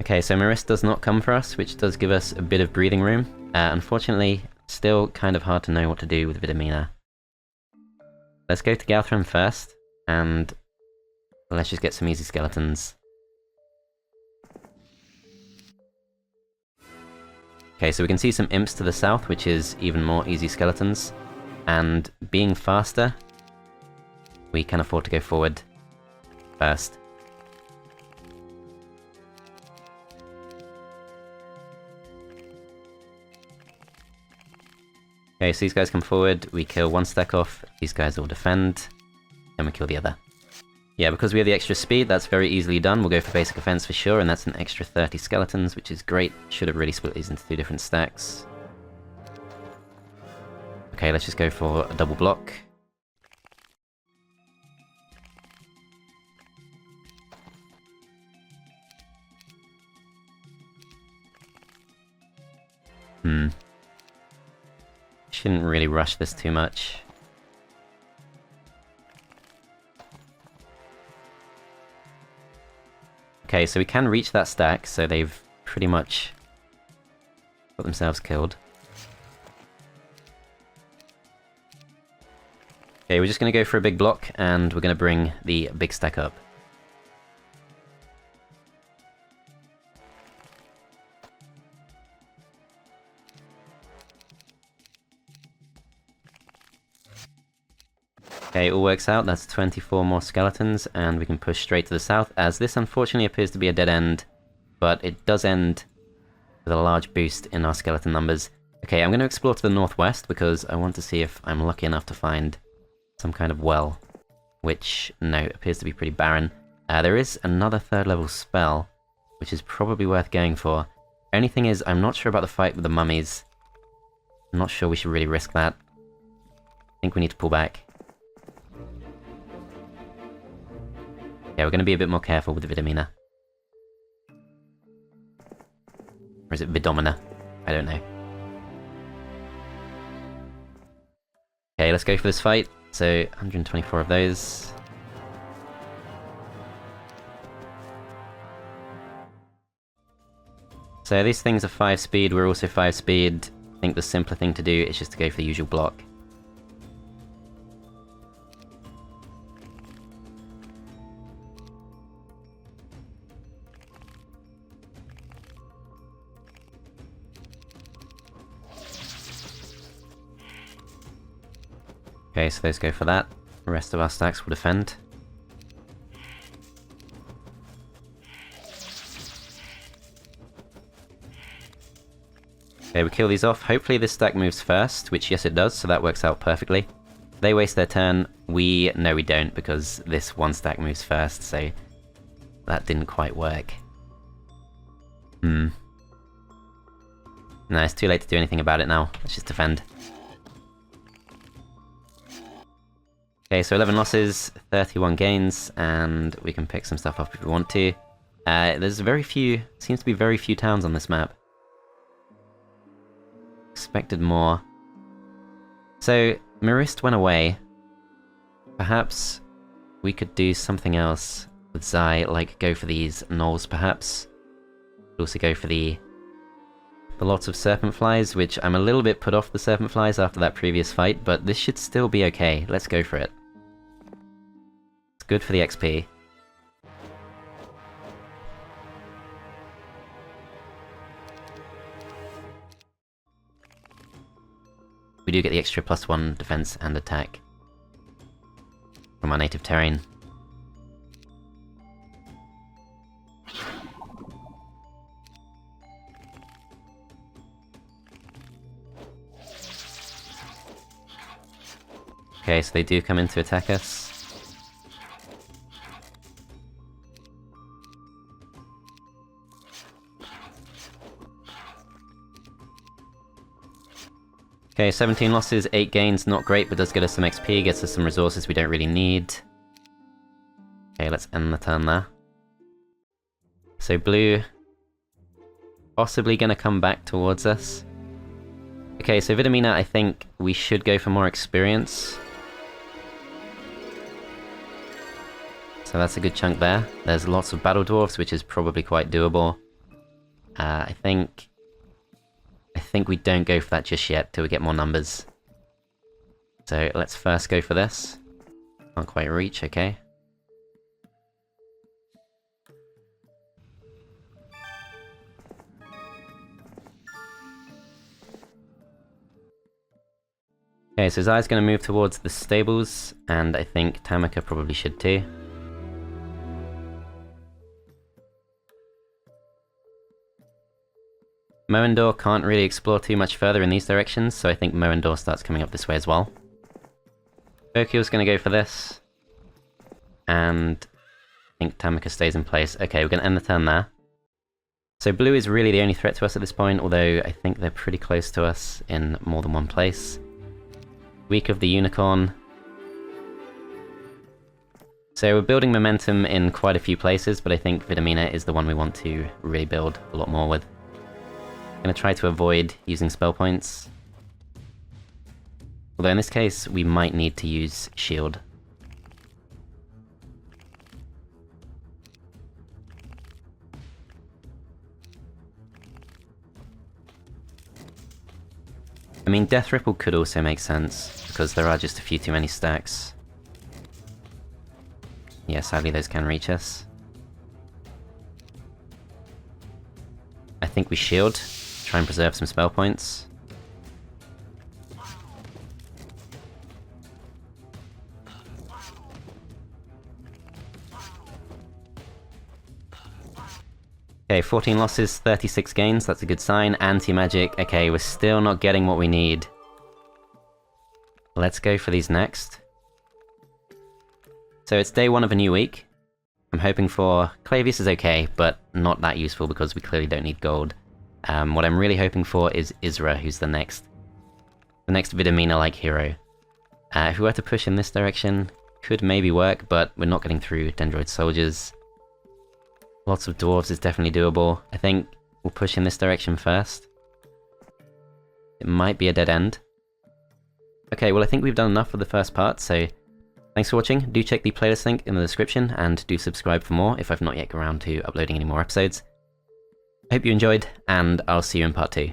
Okay, so Myrist does not come for us, which does give us a bit of breathing room. Unfortunately, still kind of hard to know what to do with Vidomina. Let's go to Galthran first, and let's just get some easy skeletons. Okay, so we can see some imps to the south, which is even more easy skeletons. And being faster, we can afford to go forward first. Okay, so these guys come forward, we kill one stack off, these guys will defend, and we kill the other. Yeah, because we have the extra speed, that's very easily done. We'll go for basic offense for sure, and that's an extra 30 skeletons, which is great. Should have really split these into 2 different stacks. Okay, let's just go for a double block. Shouldn't really rush this too much. Okay, so we can reach that stack, so they've pretty much got themselves killed. Okay, we're just going to go for a big block, and we're going to bring the big stack up. Okay, it all works out, that's 24 more skeletons, and we can push straight to the south, as this unfortunately appears to be a dead end, but it does end with a large boost in our skeleton numbers. Okay, I'm going to explore to the northwest, because I want to see if I'm lucky enough to find some kind of well, which, no, appears to be pretty barren. There is another 3rd level spell, which is probably worth going for. Only thing is, I'm not sure about the fight with the mummies. I'm not sure we should really risk that. I think we need to pull back. Yeah, we're going to be a bit more careful with the Vidomina. Or is it Vidomina? I don't know. Okay, let's go for this fight. So, 124 of those. So these things are 5 speed, we're also 5 speed. I think the simpler thing to do is just to go for the usual block. Okay, so those go for that. The rest of our stacks will defend. Okay, we kill these off. Hopefully this stack moves first, which yes it does, so that works out perfectly. They waste their turn. No, we don't, because this one stack moves first, so that didn't quite work. No, it's too late to do anything about it now. Let's just defend. Okay, so 11 losses, 31 gains, and we can pick some stuff up if we want to. Seems to be very few towns on this map. Expected more. So, Marist went away. Perhaps we could do something else with Zai, like go for these gnolls perhaps. Could also go for the lots of serpent flies, which I'm a little bit put off the serpent flies after that previous fight, but this should still be okay. Let's go for it. It's good for the XP. We do get the extra +1 defense and attack from our native terrain. Okay, so they do come in to attack us. Okay, 17 losses, 8 gains, not great, but does get us some XP, gets us some resources we don't really need. Okay, let's end the turn there. So blue, possibly gonna come back towards us. Okay, so Vidomina, I think we should go for more experience. So that's a good chunk there. There's lots of battle dwarfs, which is probably quite doable. I think we don't go for that just yet till we get more numbers. So let's first go for this. Can't quite reach, okay. Okay, so Zai's gonna move towards the stables, and I think Tamika probably should too. Moendor can't really explore too much further in these directions, so I think Moendor starts coming up this way as well. Tokyo's gonna go for this. And I think Tamika stays in place. Okay, we're gonna end the turn there. So blue is really the only threat to us at this point, although I think they're pretty close to us in more than one place. Week of the Unicorn. So we're building momentum in quite a few places, but I think Vidomina is the one we want to really build a lot more with. I'm gonna try to avoid using spell points. Although in this case, we might need to use shield. I mean, Death Ripple could also make sense, because there are just a few too many stacks. Yeah, sadly those can reach us. I think we shield. Try and preserve some spell points. Okay, 14 losses, 36 gains, that's a good sign. Anti-magic, okay, we're still not getting what we need. Let's go for these next. So it's day 1 of a new week. I'm hoping for... Clavius is okay, but not that useful because we clearly don't need gold. What I'm really hoping for is Isra, who's the next Vidomina-like hero. If we were to push in this direction, could maybe work, but we're not getting through Dendroid soldiers. Lots of dwarves is definitely doable. I think we'll push in this direction first. It might be a dead end. Okay, well I think we've done enough for the first part, so thanks for watching. Do check the playlist link in the description, and do subscribe for more if I've not yet got around to uploading any more episodes. I hope you enjoyed, and I'll see you in part 2.